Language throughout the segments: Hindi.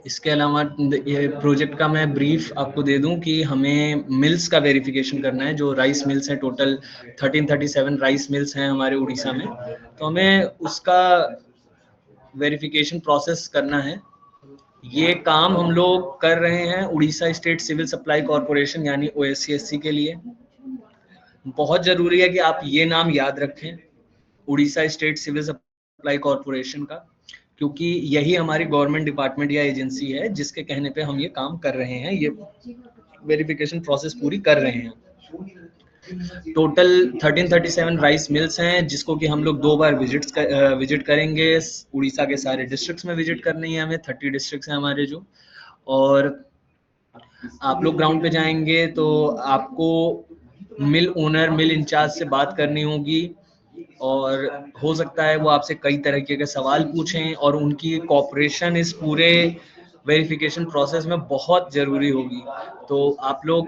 इसके अलावा ये प्रोजेक्ट का मैं ब्रीफ आपको दे दूं कि हमें मिल्स का वेरिफिकेशन करना है। जो राइस मिल्स हैं, टोटल 1337 राइस मिल्स हैं हमारे उड़ीसा में, तो हमें उसका वेरिफिकेशन प्रोसेस करना है। ये काम हम लोग कर रहे हैं Orissa state civil supply Corporation यानी OSCSC के लिए। बहुत जरूरी है कि आप ये नाम याद रखें, Orissa state civil supply corporation का, क्योंकि यही हमारी गवर्नमेंट डिपार्टमेंट या एजेंसी है जिसके कहने पे हम ये काम कर रहे हैं, ये वेरिफिकेशन प्रोसेस पूरी कर रहे हैं। टोटल 1337 राइस मिल्स हैं, जिसको कि हम लोग 2 बार विजिट करेंगे। उड़ीसा के सारे डिस्ट्रिक्ट्स में विजिट करनी है हमें, 30 डिस्ट्रिक्ट्स हैं हमारे जो। और आप लोग ग्राउंड पे जाएंगे तो आपको मिल ओनर, मिल इंचार्ज से बात करनी होगी, और हो सकता है वो आपसे कई तरीके के सवाल पूछें, और उनकी कोऑपरेशन इस पूरे वेरिफिकेशन प्रोसेस में बहुत जरूरी होगी। तो आप लोग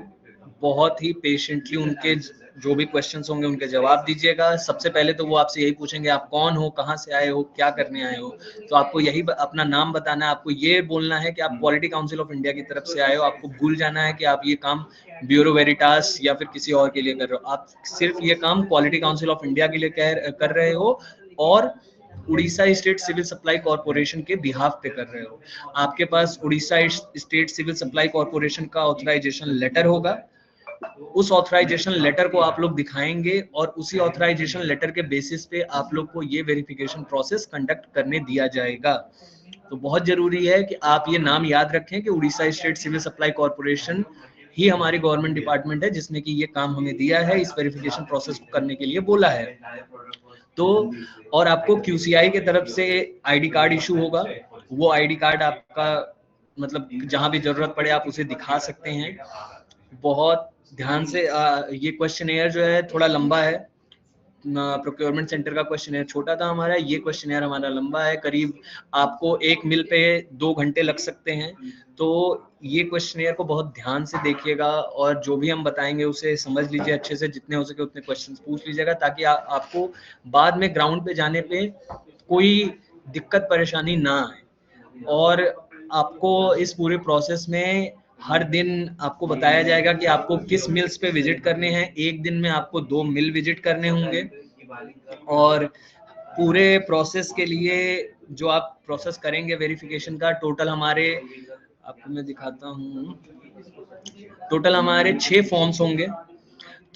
बहुत ही पेशेंटली उनके जो भी क्वेश्चंस होंगे उनके जवाब दीजिएगा। सबसे पहले तो वो आपसे यही पूछेंगे आप कौन हो, कहाँ से आए हो, क्या करने आए हो। तो आपको यही अपना नाम बताना है, आपको ये बोलना है कि आप क्वालिटी काउंसिल ऑफ इंडिया की तरफ से आए हो। आपको भूल जाना है कि आप ये काम ब्यूरो वेरिटास या फिर किसी और के लिए कर रहे हो। आप सिर्फ ये काम क्वालिटी काउंसिल ऑफ इंडिया के लिए कर रहे हो, और Orissa state civil supply corporation के बिहाफ पे कर रहे हो। आपके पास Orissa state civil supply corporation का ऑथराइजेशन लेटर होगा। उस ऑथराइजेशन लेटर को आप लोग दिखाएंगे, और उसी ऑथराइजेशन लेटर के बेसिस पे आप लोग को ये वेरिफिकेशन प्रोसेस कंडक्ट करने दिया जाएगा। तो बहुत जरूरी है कि आप ये नाम याद रखें कि Orissa state civil supply corporation ही हमारी गवर्नमेंट डिपार्टमेंट है जिसने कि ये काम हमें दिया है, इस वेरिफिकेशन प्रोसेस को करने के लिए बोला है। तो और आपको QCI के तरफ से ID कार्ड इशू होगा। वो ID कार्ड आपका मतलब जहां भी जरूरत पड़े आप उसे दिखा सकते हैं। बहुत ध्यान से ये क्वेश्चनेयर जो है थोड़ा लंबा है। प्रोक्योरमेंट सेंटर का क्वेश्चनेयर छोटा था हमारा, ये क्वेश्चनेयर हमारा लंबा है। करीब आपको एक मिल पे 2 घंटे लग सकते हैं। तो ये क्वेश्चनेयर को बहुत ध्यान से देखिएगा, और जो भी हम बताएंगे उसे समझ लीजिए अच्छे से, जितने हो सके उतने क्वेश्चंस पूछ लीजिएगा, ताकि आपको बाद में ग्राउंड पे जाने पे कोई दिक्कत परेशानी ना आए। और आपको इस पूरे प्रोसेस में हर दिन आपको बताया जाएगा कि आपको किस मिल्स पे विजिट करने हैं। एक दिन में आपको 2 मिल विजिट करने होंगे। और पूरे प्रोसेस के लिए जो आप प्रोसेस करेंगे वेरिफिकेशन का, टोटल हमारे, आपको मैं दिखाता हूँ, टोटल हमारे 6 फॉर्म्स होंगे।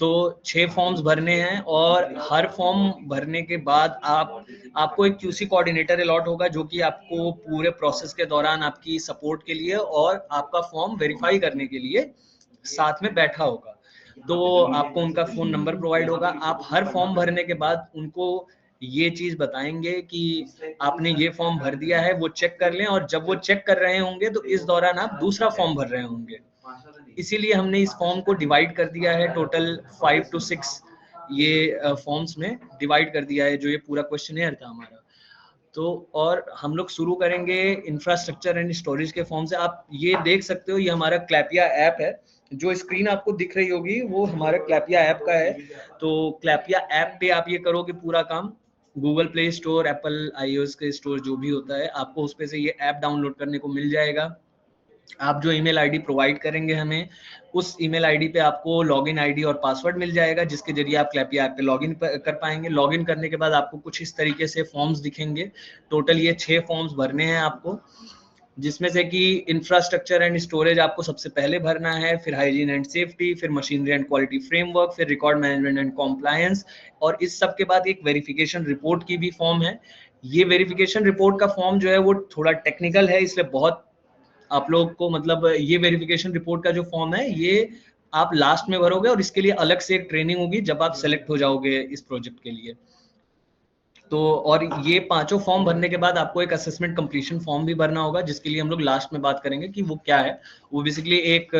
तो 6 फॉर्म्स भरने हैं, और हर फॉर्म भरने के बाद आपको एक QC कोऑर्डिनेटर अलॉट होगा, जो कि आपको पूरे प्रोसेस के दौरान आपकी सपोर्ट के लिए और आपका फॉर्म वेरीफाई करने के लिए साथ में बैठा होगा। तो आपको उनका फोन नंबर प्रोवाइड होगा। आप हर फॉर्म भरने के बाद उनको ये चीज बताएंगे कि आपने ये फॉर्म भर दिया है, वो चेक कर लें। और जब वो चेक कर रहे होंगे तो इस दौरान आप दूसरा फॉर्म भर रहे होंगे। इसीलिए हमने इस फॉर्म को डिवाइड कर दिया है, टोटल 5 to 6 ये फॉर्म्स में डिवाइड कर दिया है, जो ये पूरा क्वेश्चनेयर था हमारा। तो और हम लोग शुरू करेंगे इंफ्रास्ट्रक्चर एंड स्टोरेज के फॉर्म से। आप ये देख सकते हो, ये हमारा क्लैपिया ऐप है। जो स्क्रीन आपको दिख रही होगी वो हमारा क्लैपिया ऐप का है। तो क्लैपिया ऐप पे आप ये करोगे पूरा काम। Google play store, Apple iOS के स्टोर जो भी होता है, आपको उस पे से ये ऐप डाउनलोड करने को मिल जाएगा। आप जो ईमेल आईडी प्रोवाइड करेंगे हमें, उस ईमेल आईडी पे आपको लॉगिन आईडी और पासवर्ड मिल जाएगा, जिसके जरिए आप क्लैपिया ऐप पे लॉगिन कर पाएंगे। लॉगिन करने के बाद आपको कुछ इस तरीके से फॉर्म्स दिखेंगे। टोटल ये 6 फॉर्म्स भरने हैं आपको, जिसमें से कि इंफ्रास्ट्रक्चर एंड स्टोरेज आपको सबसे पहले भरना है, फिर हाइजीन एंड सेफ्टी, फिर मशीनरी एंड क्वालिटी फ्रेमवर्क, फिर रिकॉर्ड मैनेजमेंट एंड कॉम्प्लायंस। और इस सब के बाद एक वेरिफिकेशन रिपोर्ट की भी फॉर्म है। ये वेरिफिकेशन रिपोर्ट का फॉर्म जो है वो थोड़ा टेक्निकल है, इसलिए बहुत आप लोग को मतलब ये वेरिफिकेशन रिपोर्ट का जो फॉर्म है ये आप लास्ट में भरोगे, और इसके लिए अलग से एक ट्रेनिंग होगी जब आप सेलेक्ट हो जाओगे इस प्रोजेक्ट के लिए। तो और ये 5 फॉर्म भरने के बाद आपको एक असेसमेंट कंप्लीशन फॉर्म भी भरना होगा, जिसके लिए हम लोग लास्ट में बात करेंगे कि वो क्या है। वो बेसिकली एक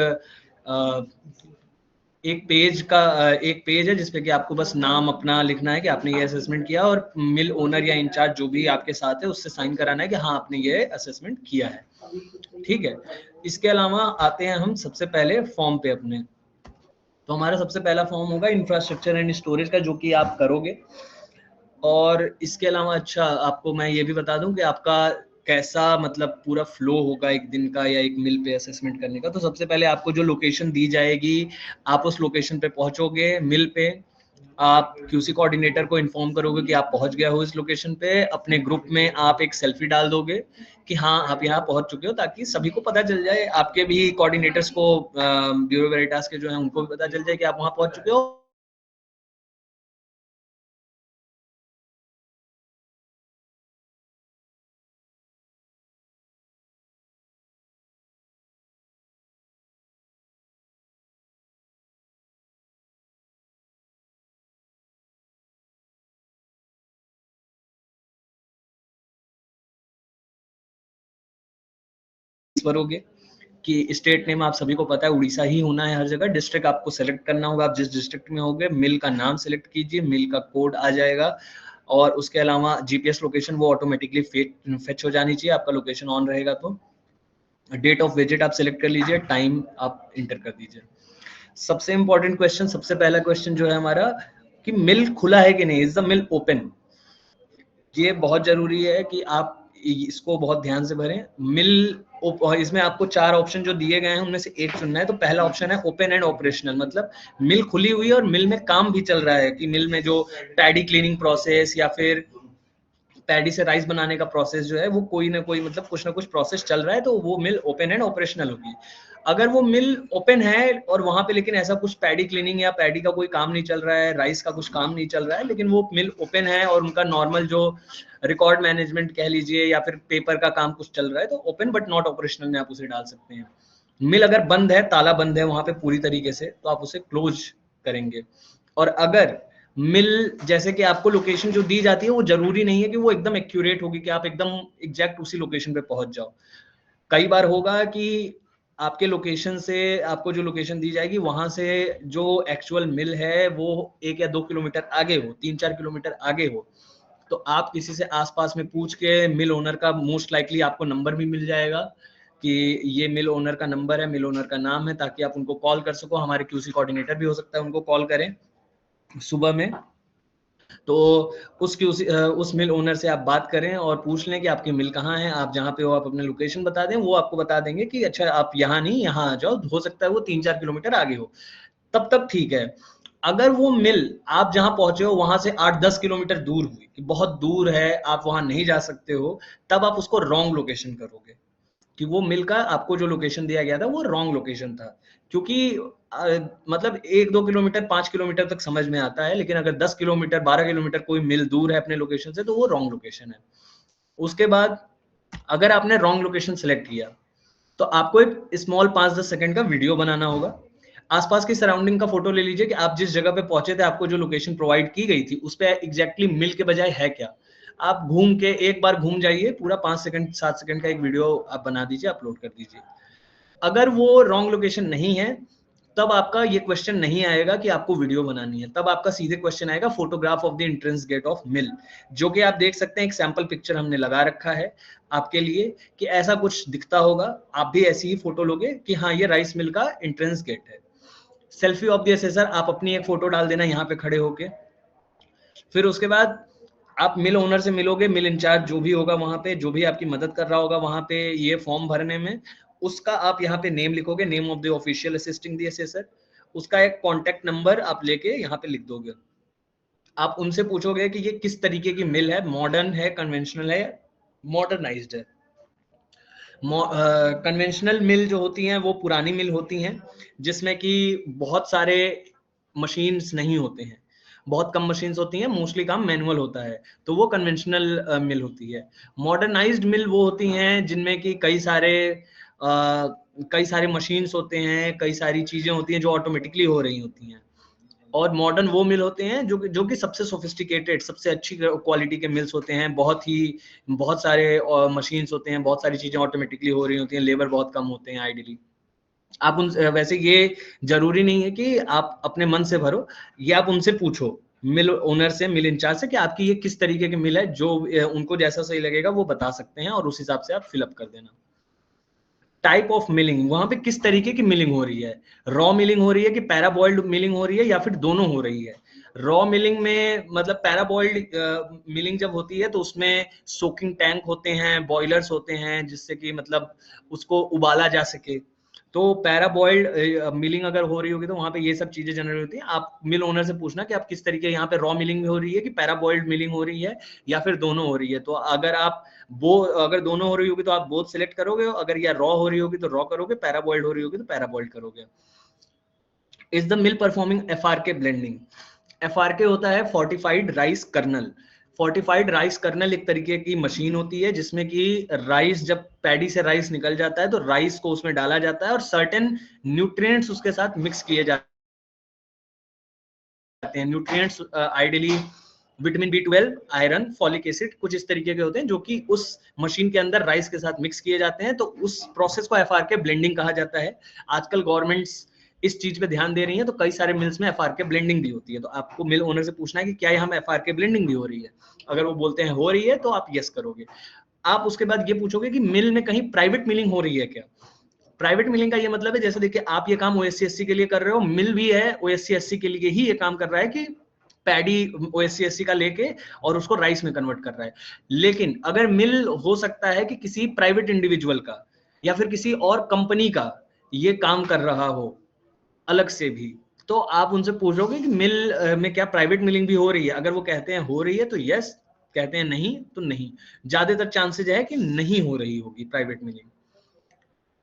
पेज है जिसपे कि आपको बस नाम अपना लिखना है कि आपने ये असेसमेंट किया, और मिल ओनर या इंचार्ज जो भी आपके साथ है उससे साइन कराना है कि हाँ आपने ये असेसमेंट किया है। ठीक है। इसके अलावा आते हैं हम सबसे पहले फॉर्म पे अपने। तो हमारा सबसे पहला फॉर्म होगा इंफ्रास्ट्रक्चर एंड स्टोरेज का, जो कि आप करोगे। और इसके अलावा अच्छा आपको मैं ये भी बता दूं कि आपका कैसा मतलब पूरा फ्लो होगा एक दिन का या एक मिल पे असेसमेंट करने का। तो सबसे पहले आपको जो लोकेशन दी जाएगी, आप उस लोकेशन पे पहुंचोगे मिल पे, आप क्यूसी कोऑर्डिनेटर को इन्फॉर्म करोगे कि आप पहुंच गया हो इस लोकेशन पे। अपने ग्रुप में आप एक सेल्फी डाल दोगे कि हाँ आप यहाँ पहुंच चुके हो, ताकि सभी को पता चल जाए, आपके भी कोऑर्डिनेटर्स को, ब्यूरो वेरिटास के जो है उनको भी पता चल जाए कि आप वहां पहुंच चुके हो। भरोगे कि स्टेट नेम आप सभी को पता है उड़ीसा ही होना है हर जगह। डिस्ट्रिक्ट आपको सेलेक्ट करना होगा, आप जिस डिस्ट्रिक्ट में होगे मिल का नाम सेलेक्ट कीजिए, मिल का कोड आ जाएगा। और उसके अलावा जीपीएस लोकेशन वो ऑटोमेटिकली फेच हो जानी चाहिए, आपका लोकेशन ऑन रहेगा तो। डेट ऑफ विजिट आप सेलेक्ट कर लीजिए, टाइम आप इंटर कर दीजिए। सबसे इंपॉर्टेंट क्वेश्चन, सबसे पहला क्वेश्चन जो है हमारा कि मिल खुला है कि नहीं, इज द मिल ओपन। ये बहुत जरूरी है कि आप इसको बहुत ध्यान से भरें। मिल, इसमें आपको 4 ऑप्शन जो दिए गए हैं उनमें से एक चुनना है। तो पहला ऑप्शन है ओपन एंड ऑपरेशनल, मतलब मिल खुली हुई है और मिल में काम भी चल रहा है, कि मिल में जो पैडी क्लीनिंग प्रोसेस या फिर पैडी से राइस बनाने का प्रोसेस जो है वो कोई ना कोई मतलब कुछ ना कुछ प्रोसेस चल रहा है, तो वो मिल ओपन एंड ऑपरेशनल होगी। अगर वो मिल ओपन है और वहां पे लेकिन ऐसा कुछ पैडी क्लीनिंग या पैडी का कोई काम नहीं चल रहा है, राइस का कुछ काम नहीं चल रहा है, लेकिन वो मिल ओपन है और उनका नॉर्मल जो रिकॉर्ड मैनेजमेंट कह लीजिए या फिर पेपर का काम कुछ चल रहा है, तो ओपन बट नॉट ऑपरेशनल में आप उसे डाल सकते हैं। मिल अगर बंद है, ताला बंद है वहां पे पूरी तरीके से, तो आप उसे क्लोज करेंगे। और अगर मिल, जैसे कि आपको लोकेशन जो दी जाती है वो जरूरी नहीं है कि वो एकदम एक्यूरेट होगी कि आप एकदम एग्जैक्ट उसी लोकेशन पे पहुंच जाओ। कई बार होगा कि आपके लोकेशन से, आपको जो लोकेशन दी जाएगी वहां से जो एक्चुअल मिल है वो 1 या 2 किलोमीटर आगे हो, 3-4 किलोमीटर आगे हो। तो आप किसी से आसपास में पूछ के मिल ओनर का, मोस्ट लाइकली आपको नंबर भी मिल जाएगा कि ये मिल ओनर का नंबर है, मिल ओनर का नाम है, ताकि आप उनको कॉल कर सको। हमारे क्यूसी कोऑर्डिनेटर भी हो सकता है उनको कॉल करें सुबह में। तो उस मिल ओनर से आप बात करें और पूछ लें कि आपकी मिल कहाँ है, आप जहाँ पे हो आप अपने लोकेशन बता दें, वो आपको बता देंगे कि अच्छा आप यहाँ नहीं यहाँ आ जाओ, हो सकता है वो 3-4 किलोमीटर आगे हो, तब तक ठीक है। अगर वो मिल आप जहां पहुंचे हो वहां से 8-10 किलोमीटर दूर हुई, कि बहुत दूर है आप वहां नहीं जा सकते हो, तब आप उसको रॉन्ग लोकेशन करोगे, कि वो मिल का आपको जो लोकेशन दिया गया था वो रॉन्ग लोकेशन था। क्योंकि मतलब 1-2 किलोमीटर 5 किलोमीटर तक समझ में आता है, लेकिन अगर 10 किलोमीटर 12 किलोमीटर कोई मिल दूर है अपने लोकेशन से, तो वो रॉन्ग लोकेशन है। उसके बाद अगर आपने रॉन्ग लोकेशन सेलेक्ट किया, तो आपको एक स्मॉल 5-10 सेकंड का वीडियो बनाना होगा। आसपास की सराउंडिंग का फोटो ले लीजिए कि आप जिस जगह पे पहुंचे थे, आपको जो लोकेशन प्रोवाइड की गई थी उस पे एग्जैक्टली मिल के बजाय है क्या। आप घूम के एक बार घूम जाइए, पूरा 5 सेकंड 7 सेकंड का एक वीडियो आप बना दीजिए, अपलोड कर दीजिए। अगर वो रॉन्ग लोकेशन नहीं है, तब आपका ये क्वेश्चन नहीं आएगा कि आपको वीडियो बनानी है, तब आपका सीधे क्वेश्चन आएगा photograph of the entrance gate of mill, जो कि आप देख सकते हैं एक सैंपल पिक्चर हमने लगा रखा है आपके लिए, कि ऐसा कुछ दिखता होगा। आप भी ऐसी ही फोटो लोगे कि हाँ ये राइस मिल का एंट्रेंस गेट है। सेल्फी ऑफ द असेसर, आप अपनी एक फोटो डाल देना यहाँ पे खड़े होके। फिर उसके बाद आप मिल ओनर से मिलोगे, मिल इंचार्ज जो भी होगा वहां पे, जो भी आपकी मदद कर रहा होगा वहां पे ये फॉर्म भरने में, उसका आप यहाँ पे नेम लिखोगे, name of the official assisting the assessor. उसका एक कॉन्टेक्ट नंबर आप लेके यहाँ पे लिख दोगे। आप उनसे पूछोगे कि ये किस तरीके की मिल है, मॉडर्न है, कन्वेंशनल है, मॉडर्नाइज्ड है। कन्वेंशनल मिल जो होती हैं वो पुरानी मिल होती हैं, जिसमें कि बहुत सारे मशीन्स नहीं होते हैं, बहुत कम मशीन्स होती हैं, मोस्टली काम मैनुअल होता है, तो वो कन्वेंशनल मिल होती है। मॉडर्नाइज्ड मिल वो होती हैं जिनमें कि कई सारे मशीन्स होते हैं, कई सारी चीजें होती हैं जो ऑटोमेटिकली हो रही होती हैं। और मॉडर्न वो मिल होते हैं जो कि सबसे सोफिस्टिकेटेड, सबसे अच्छी क्वालिटी के मिल्स होते हैं, बहुत सारे मशीन्स होते हैं, बहुत सारी चीजें ऑटोमेटिकली हो रही होती हैं, लेबर बहुत कम होते हैं आइडियली। आप उन, वैसे ये जरूरी नहीं है कि आप अपने मन से भरो, ये आप उनसे पूछो, मिल ओनर से, मिल इंचार्ज से, कि आपकी ये किस तरीके की मिल है, जो उनको जैसा सही लगेगा वो बता सकते हैं, और उस हिसाब से आप फिलअप कर देना। टाइप ऑफ मिलिंग, वहां पे किस तरीके की मिलिंग हो रही है, रॉ मिलिंग हो रही है कि पैराबॉइल्ड मिलिंग हो रही है या फिर दोनों हो रही है। रॉ मिलिंग में मतलब पैराबॉइल्ड मिलिंग जब होती है तो उसमें सोकिंग टैंक होते हैं, बॉयलर्स होते हैं, जिससे कि मतलब उसको उबाला जा सके। तो पैराबॉइल्ड मिलिंग अगर हो रही होगी तो वहां पे ये सब चीजें जनरल होती हैं। आप मिल ओनर से पूछना कि आप किस तरीके, यहाँ पे रॉ मिलिंग हो रही है कि पैराबॉइल्ड मिलिंग हो रही है या फिर दोनों हो रही है। तो अगर दोनों हो रही होगी तो आप बोथ सिलेक्ट करोगे, अगर या रॉ हो रही होगी तो रॉ करोगे, पैराबॉइल्ड हो रही होगी तो पैराबॉइल्ड करोगे। Is the mill performing FRK blending? FRK होता है fortified rice kernel. Fortified rice kernel एक तरीके की मशीन होती है जिसमें कि राइस, जब पैडी से राइस निकल जाता है तो राइस को उसमें डाला जाता है और सर्टेन न्यूट्रिएंट्स उसके साथ मिक्स किए जाते हैं। Nutrients ideally vitamin B 12, iron, folic acid, कुछ इस तरीके के होते हैं जो कि उस मशीन के अंदर राइस के साथ मिक्स किए जाते हैं। तो उस प्रोसेस को एफआरके ब्लेंडिंग कहा जाता है। आजकल गवर्नमेंट्स इस चीज पे ध्यान दे रही है, तो कई सारे मिल्स में एफआरके ब्लेंडिंग भी होती है। तो आपको मिल ओनर से पूछना है कि क्या यहाँ एफआरके ब्लेंडिंग भी हो रही है। अगर वो बोलते हैं हो रही है तो आप यस करोगे। आप उसके बाद ये पूछोगे कि मिल में कहीं प्राइवेट मिलिंग हो रही है क्या? प्राइवेट मिलिंग का ये मतलब है, जैसे देखिए आप ये काम ओएससी एससी के लिए कर रहे हो, मिल भी है ओएससी एससी के लिए ही ये काम कर रहा है कि पैडी ओएससी एससी का लेके और उसको राइस में कन्वर्ट कर रहा है। लेकिन अगर मिल हो सकता है कि किसी प्राइवेट इंडिविजुअल का या फिर किसी और कंपनी का ये काम कर रहा हो अलग से भी, तो आप उनसे पूछोगे कि मिल में क्या प्राइवेट मिलिंग भी हो रही है। अगर वो कहते हैं हो रही है तो यस, कहते हैं नहीं तो नहीं। ज्यादातर चांसेज है कि नहीं हो रही होगी प्राइवेट मिलिंग।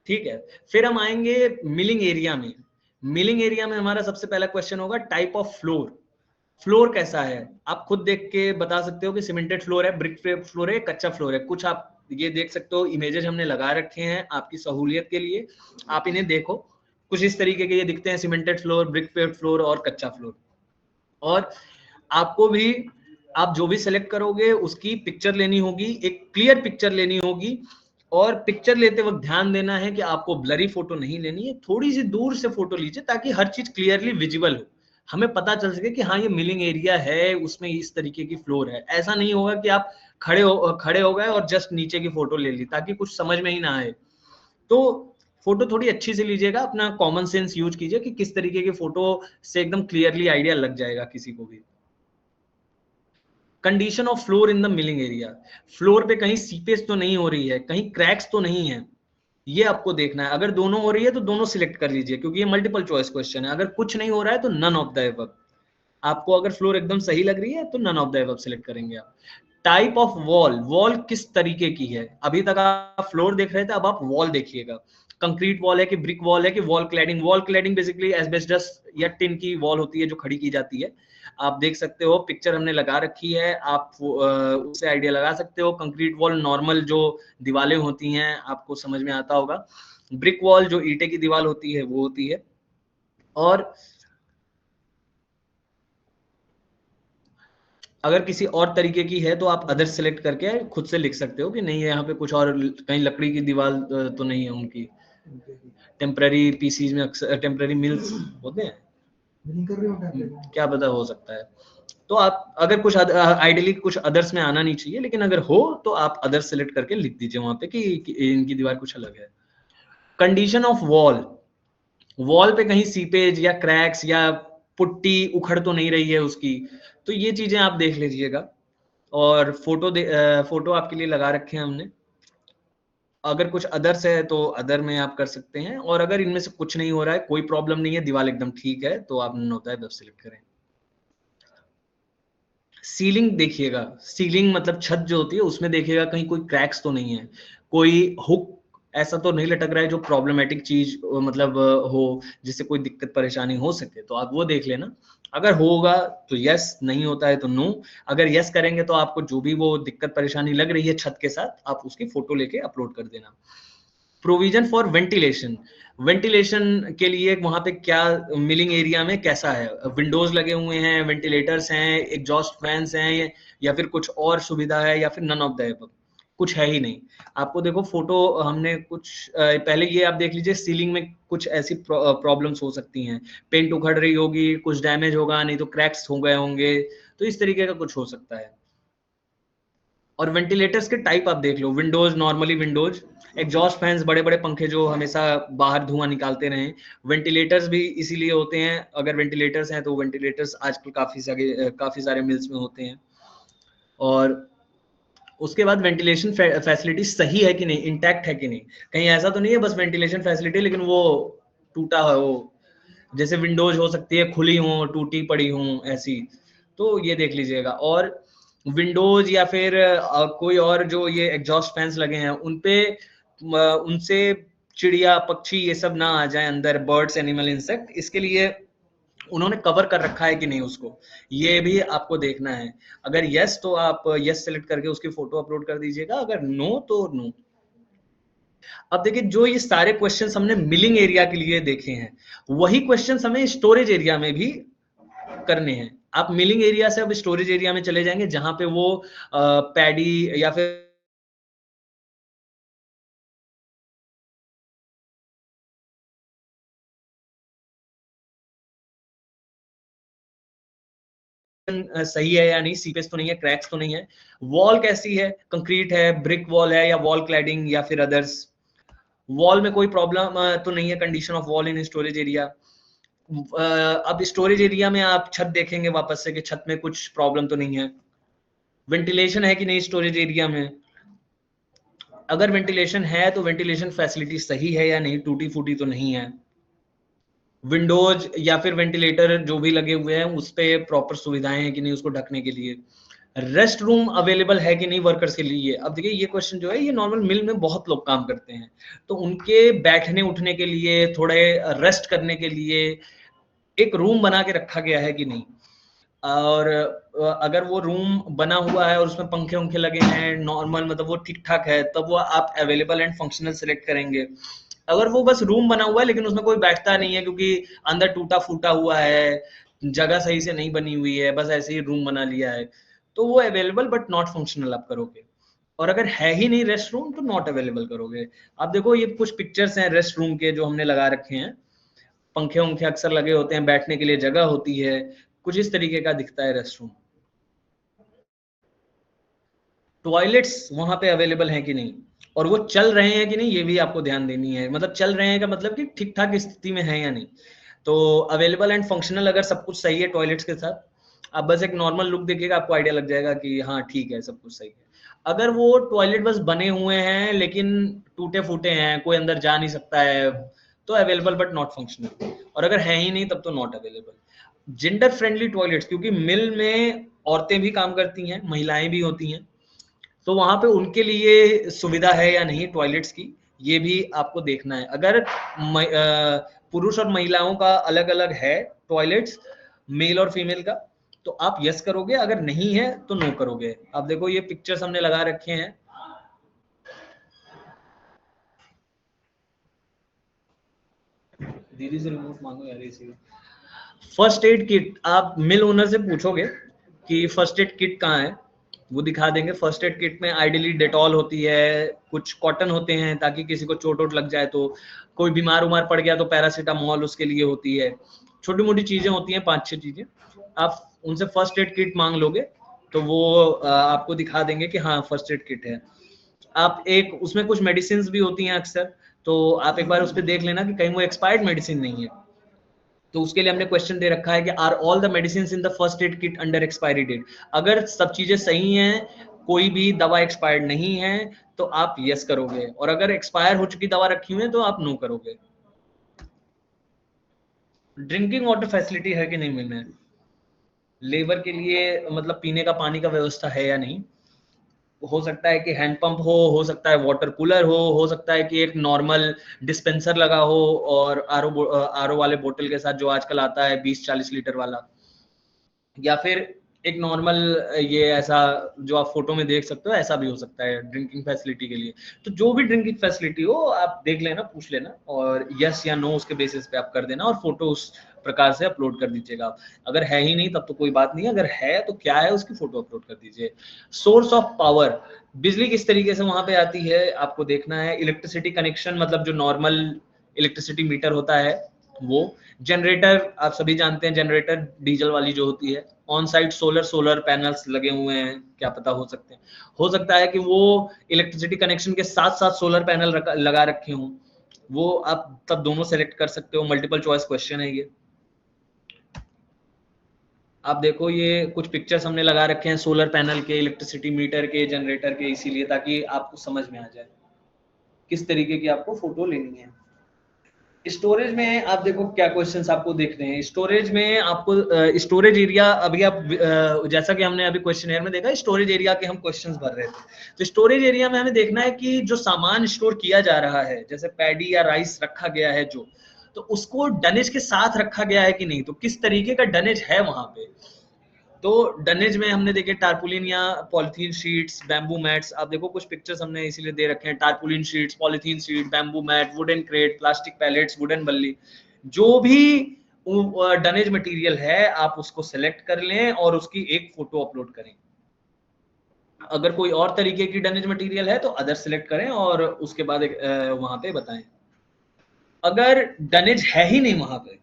ठीक है, फिर हम आएंगे मिलिंग एरिया में। मिलिंग एरिया में हमारा सबसे पहला क्वेश्चन होगा टाइप ऑफ फ्लोर। फ्लोर कैसा है? आप खुद देख के बता सकते हो कि सीमेंटेड फ्लोर है, ब्रिक फ्लोर है, कच्चा फ्लोर है। कुछ आप ये देख सकते हो, इमेजेस हमने लगा रखे हैं आपकी सहूलियत के लिए, आप इन्हें देखो। कुछ इस तरीके के ये दिखते हैं, सीमेंटेड फ्लोर, ब्रिक फ्लोर और कच्चा फ्लोर। और आपको भी, आप जो भी सिलेक्ट करोगे उसकी पिक्चर लेनी होगी, एक क्लियर पिक्चर लेनी होगी। और पिक्चर लेते वक्त ध्यान देना है कि आपको ब्लरी फोटो नहीं लेनी है, थोड़ी सी दूर से फोटो लीजिए ताकि हर चीज क्लियरली विजिबल हो, हमें पता चल सके कि हाँ ये मिलिंग एरिया है, उसमें इस तरीके की फ्लोर है। ऐसा नहीं होगा कि आप खड़े हो गए और जस्ट नीचे की फोटो ले ली, ताकि कुछ समझ में ही ना आए। तो फोटो थोड़ी अच्छी से लीजिएगा, अपना कॉमन सेंस यूज कीजिए कि किस तरीके की फोटो से एकदम क्लियरली आइडिया लग जाएगा किसी को भी। Condition of floor in the milling area, floor पे कहीं सीपेज तो नहीं हो रही है, कहीं क्रैक्स तो नहीं है, ये आपको देखना है। अगर दोनों हो रही है तो दोनों सिलेक्ट कर लीजिए, क्योंकि ये मल्टीपल चॉइस क्वेश्चन है। अगर कुछ नहीं हो रहा है तो नन ऑफ द एबव। आपको अगर फ्लोर एकदम सही लग रही है तो none of the above select करेंगे आप। टाइप ऑफ वॉल, वॉल किस तरीके की है? अभी तक आप फ्लोर देख रहे थे, अब आप वॉल देखिएगा। कंक्रीट वॉल है कि ब्रिक वॉल है कि wall cladding? Wall cladding basically asbestos या टिन की वॉल होती है जो खड़ी की जाती है। आप देख सकते हो, पिक्चर हमने लगा रखी है, आप उससे आइडिया लगा सकते हो। कंक्रीट वॉल नॉर्मल जो दीवारें होती हैं आपको समझ में आता होगा। ब्रिक वॉल जो ईंटे की दीवार होती है वो होती है। और अगर किसी और तरीके की है तो आप अदर सेलेक्ट करके खुद से लिख सकते हो कि नहीं यहाँ पे कुछ और, कहीं लकड़ी की दीवार तो नहीं है उनकी। टेम्पररी पीसीज में अक्सर टेम्पररी मिल्स होते हैं, क्या पता हो सकता है। तो आप अगर कुछ आइडियली कुछ अदर्स में आना नहीं चाहिए, लेकिन अगर हो तो आप अदर सेलेक्ट करके लिख दीजिए वहां पे कि इनकी दीवार कुछ अलग है। कंडीशन ऑफ वॉल, वॉल पे कहीं सीपेज या क्रैक्स या पुट्टी उखड़ तो नहीं रही है उसकी, तो ये चीजें आप देख लीजिएगा। और फोटो आपके लिए लगा रखे हैं हमने। अगर कुछ अदर्स है तो अदर में आप कर सकते हैं, और अगर इनमें से कुछ नहीं हो रहा है, कोई प्रॉब्लम नहीं है, दीवार एकदम ठीक है, तो आप नन होता है वेब सिलेक्ट करें। सीलिंग देखिएगा, सीलिंग मतलब छत जो होती है उसमें देखिएगा कहीं कोई क्रैक्स तो नहीं है, कोई हुक ऐसा तो नहीं लटक रहा है जो प्रॉब्लमेटिक चीज मतलब हो, जिससे कोई दिक्कत परेशानी हो सके, तो आप वो देख लेना। अगर होगा तो यस, नहीं होता है तो नो। अगर यस करेंगे तो आपको जो भी वो दिक्कत परेशानी लग रही है छत के साथ, आप उसकी फोटो लेके अपलोड कर देना। प्रोविजन फॉर वेंटिलेशन, वेंटिलेशन के लिए वहां पे क्या मिलिंग एरिया में कैसा है? विंडोज लगे हुए हैं, वेंटिलेटर्स हैं, एग्जॉस्ट फैंस हैं, या फिर कुछ और सुविधा है, या फिर नन ऑफ द एबव? कुछ है ही नहीं। आपको देखो फोटो हमने कुछ पहले ये आप देख लीजिए, सीलिंग में कुछ ऐसी प्रॉब्लम्स हो सकती हैं, पेंट उखड़ रही होगी, कुछ डैमेज होगा, नहीं तो क्रैक्स हो गए होंगे, तो इस तरीके का कुछ हो सकता है। और वेंटिलेटर्स के टाइप आप देख लो, windows, normally windows, exhaust fans, बड़े बड़े पंखे जो हमेशा बाहर धुआं निकालते रहें। वेंटिलेटर्स भी इसीलिए होते हैं, अगर वेंटिलेटर्स हैं तो वेंटिलेटर्स आजकल काफी सारे मिल्स में होते हैं। और उसके बाद वेंटिलेशन फैसिलिटी सही है कि नहीं, इंटैक्ट है कि नहीं, कहीं ऐसा तो नहीं है बस वेंटिलेशन फैसिलिटी लेकिन वो टूटा है, वो जैसे विंडोज हो सकती है खुली हो, टूटी पड़ी हो ऐसी, तो ये देख लीजिएगा। और विंडोज या फिर कोई और जो ये एग्जॉस्ट फैंस लगे हैं उनपे उनसे चिड़िया पक्षी ये सब ना आ जाए अंदर, बर्ड्स एनिमल इंसेक्ट, इसके लिए उन्होंने कवर कर रखा है कि नहीं उसको, ये भी आपको देखना है। अगर यस तो आप यस सेलेक्ट करके उसकी फोटो अपलोड कर दीजिएगा, अगर नो तो नो। अब देखिए जो ये सारे क्वेश्चंस हमने मिलिंग एरिया के लिए देखे हैं, वही क्वेश्चंस हमें स्टोरेज एरिया में भी करने हैं। आप मिलिंग एरिया से अब स्टोरेज एरिया में चले जाएंगे जहां पे वो पैडी या फिर सही है या नहीं, सीपेज तो नहीं है, क्रैक्स तो नहीं है, वॉल कैसी है, कंक्रीट है, ब्रिक वॉल है या वॉल क्लैडिंग या फिर अदर्स, वॉल में कोई प्रॉब्लम तो नहीं है, condition of wall in storage area. अब स्टोरेज एरिया में आप छत देखेंगे वापस से कि छत में कुछ प्रॉब्लम तो नहीं है, वेंटिलेशन है कि नहीं स्टोरेज एरिया में, अगर वेंटिलेशन है तो वेंटिलेशन फैसिलिटी सही है या नहीं, टूटी फूटी तो नहीं है, विंडोज या फिर वेंटिलेटर जो भी लगे हुए हैं उस पे प्रॉपर सुविधाएं हैं कि नहीं उसको ढकने के लिए, रेस्ट रूम अवेलेबल है कि नहीं वर्कर्स के लिए। अब देखिए ये क्वेश्चन जो है ये नॉर्मल मिल में बहुत लोग काम करते हैं, तो उनके बैठने उठने के लिए, थोड़े रेस्ट करने के लिए एक रूम बना के रखा गया है कि नहीं। और अगर वो रूम बना हुआ है और उसमें पंखे उंखे लगे हैं नॉर्मल, मतलब वो ठीक ठाक है, तब वो आप अवेलेबल एंड फंक्शनल सेलेक्ट करेंगे। अगर वो बस रूम बना हुआ है लेकिन उसमें कोई बैठता नहीं है क्योंकि अंदर टूटा फूटा हुआ है, जगह सही से नहीं बनी हुई है, बस ऐसे ही रूम बना लिया है, तो वो अवेलेबल बट नॉट फंक्शनल आप करोगे। और अगर है ही नहीं रेस्ट रूम तो नॉट अवेलेबल करोगे। आप देखो ये कुछ पिक्चर्स हैं रेस्ट रूम के जो हमने लगा रखे हैं, पंखे उंखे अक्सर लगे होते हैं, बैठने के लिए जगह होती है, कुछ इस तरीके का दिखता है रेस्ट रूम। टॉयलेट्स वहां पे अवेलेबल हैं कि नहीं, और वो चल रहे हैं कि नहीं, ये भी आपको ध्यान देनी है, मतलब चल रहे हैं का मतलब कि ठीक ठाक स्थिति में है या नहीं। तो अवेलेबल एंड फंक्शनल अगर सब कुछ सही है टॉयलेट्स के साथ, आप बस एक नॉर्मल लुक देखिएगा आपको आइडिया लग जाएगा कि हाँ ठीक है सब कुछ सही है। अगर वो टॉयलेट बस बने हुए हैं लेकिन टूटे फूटे हैं, कोई अंदर जा नहीं सकता है, तो अवेलेबल बट नॉट फंक्शनल, और अगर है ही नहीं तब तो not available. Gender friendly toilets, क्योंकि मिल में औरतें भी काम करती हैं, महिलाएं भी होती हैं, तो वहां पे उनके लिए सुविधा है या नहीं टॉयलेट्स की, ये भी आपको देखना है। अगर पुरुष और महिलाओं का अलग अलग है टॉयलेट्स, मेल और फीमेल का, तो आप यस करोगे, अगर नहीं है तो नो करोगे। अब देखो ये पिक्चर्स हमने लगा रखे हैं, दीदी से रिमोट मांगो यार इसी। फर्स्ट एड किट आप मिल ओनर से पूछोगे कि फर्स्ट एड किट कहाँ है, वो दिखा देंगे। फर्स्ट एड किट में आइडियली डेटॉल होती है, कुछ कॉटन होते हैं ताकि किसी को चोट वोट लग जाए तो, कोई बीमार उमार पड़ गया तो पैरासीटामोल उसके लिए होती है, छोटी मोटी चीजें होती हैं, 5-6 चीजें। आप उनसे फर्स्ट एड किट मांग लोगे तो वो आपको दिखा देंगे कि हाँ फर्स्ट एड किट है। आप एक उसमें कुछ मेडिसिन भी होती हैं अक्सर, तो आप एक बार उस पर देख लेना कि कहीं वो एक्सपायर्ड मेडिसिन नहीं है। तो उसके लिए हमने क्वेश्चन दे रखा है कि are all the medicine in the first aid kit under expiry date, अगर सब चीजें सही हैं, कोई भी दवा एक्सपायर्ड नहीं है, तो आप यस करोगे, और अगर एक्सपायर हो चुकी दवा रखी हुई है तो आप नो करोगे। ड्रिंकिंग वाटर फैसिलिटी है कि नहीं मिल में, लेबर के लिए मतलब पीने का पानी का व्यवस्था है या नहीं, हो सकता है कि हैंड पंप हो सकता है वाटर कूलर हो सकता है कि एक नॉर्मल डिस्पेंसर लगा हो, और आरओ वाले बोतल के साथ जो आजकल आता है 20-40 लीटर वाला, या फिर एक नॉर्मल ये ऐसा जो आप फोटो में देख सकते हो ऐसा भी हो सकता है ड्रिंकिंग फैसिलिटी के लिए। तो जो भी ड्रिंकिंग फैसिलिटी हो आप देख लेना, पूछ लेना, और यस या नो उसके बेसिस पे आप कर देना, और फोटो उस प्रकार से अपलोड कर दीजिएगा आप। अगर है ही नहीं तब तो कोई बात नहीं, अगर है तो क्या है उसकी फोटो अपलोड कर दीजिए। सोर्स ऑफ पावर, बिजली किस तरीके से वहां पे आती है आपको देखना है। इलेक्ट्रिसिटी कनेक्शन मतलब जो नॉर्मल इलेक्ट्रिसिटी मीटर होता है वो जनरेटर आप सभी जानते हैं, जनरेटर डीजल वाली जो होती है, ऑन साइट सोलर पैनल्स लगे हुए हैं, क्या पता हो सकता है कि वो इलेक्ट्रिसिटी कनेक्शन के साथ साथ सोलर पैनल लगा रखे हों, वो आप तब दोनों सेलेक्ट कर सकते हो। मल्टीपल चॉइस क्वेश्चन है ये। आप देखो ये कुछ पिक्चर्स हमने लगा रखे हैं सोलर पैनल के, इलेक्ट्रिसिटी मीटर के, जनरेटर के, इसीलिए ताकि आपको समझ में आ जाए किस तरीके की आपको फोटो लेनी है। स्टोरेज में आप देखो क्या क्वेश्चंस आपको देखने हैं। स्टोरेज में आपको स्टोरेज एरिया, अभी आप जैसा कि हमने अभी क्वेश्चन में देखा, स्टोरेज एरिया के हम क्वेश्चंस भर रहे थे, तो स्टोरेज एरिया में हमें देखना है कि जो सामान स्टोर किया जा रहा है, जैसे पैडी या राइस रखा गया है जो, तो उसको डनेज के साथ रखा गया है कि नहीं, तो किस तरीके का डनेज है वहां पे। तो डनेज में हमने देखे टारपुलिन या पॉलिथीन शीट्स, बैम्बू मैट्स। आप देखो कुछ पिक्चर्स हमने इसीलिए दे रखे हैं, tarpaulin sheets, polythene sheet, bamboo mat, wooden crate, plastic pallets, wooden बल्ली, जो भी डनेज मटेरियल है आप उसको सेलेक्ट कर लें और उसकी एक फोटो अपलोड करें। अगर कोई और तरीके की डनेज मटेरियल है तो अदर सेलेक्ट करें और उसके बाद वहां पे बताएं। अगर डनेज है ही नहीं वहां पे,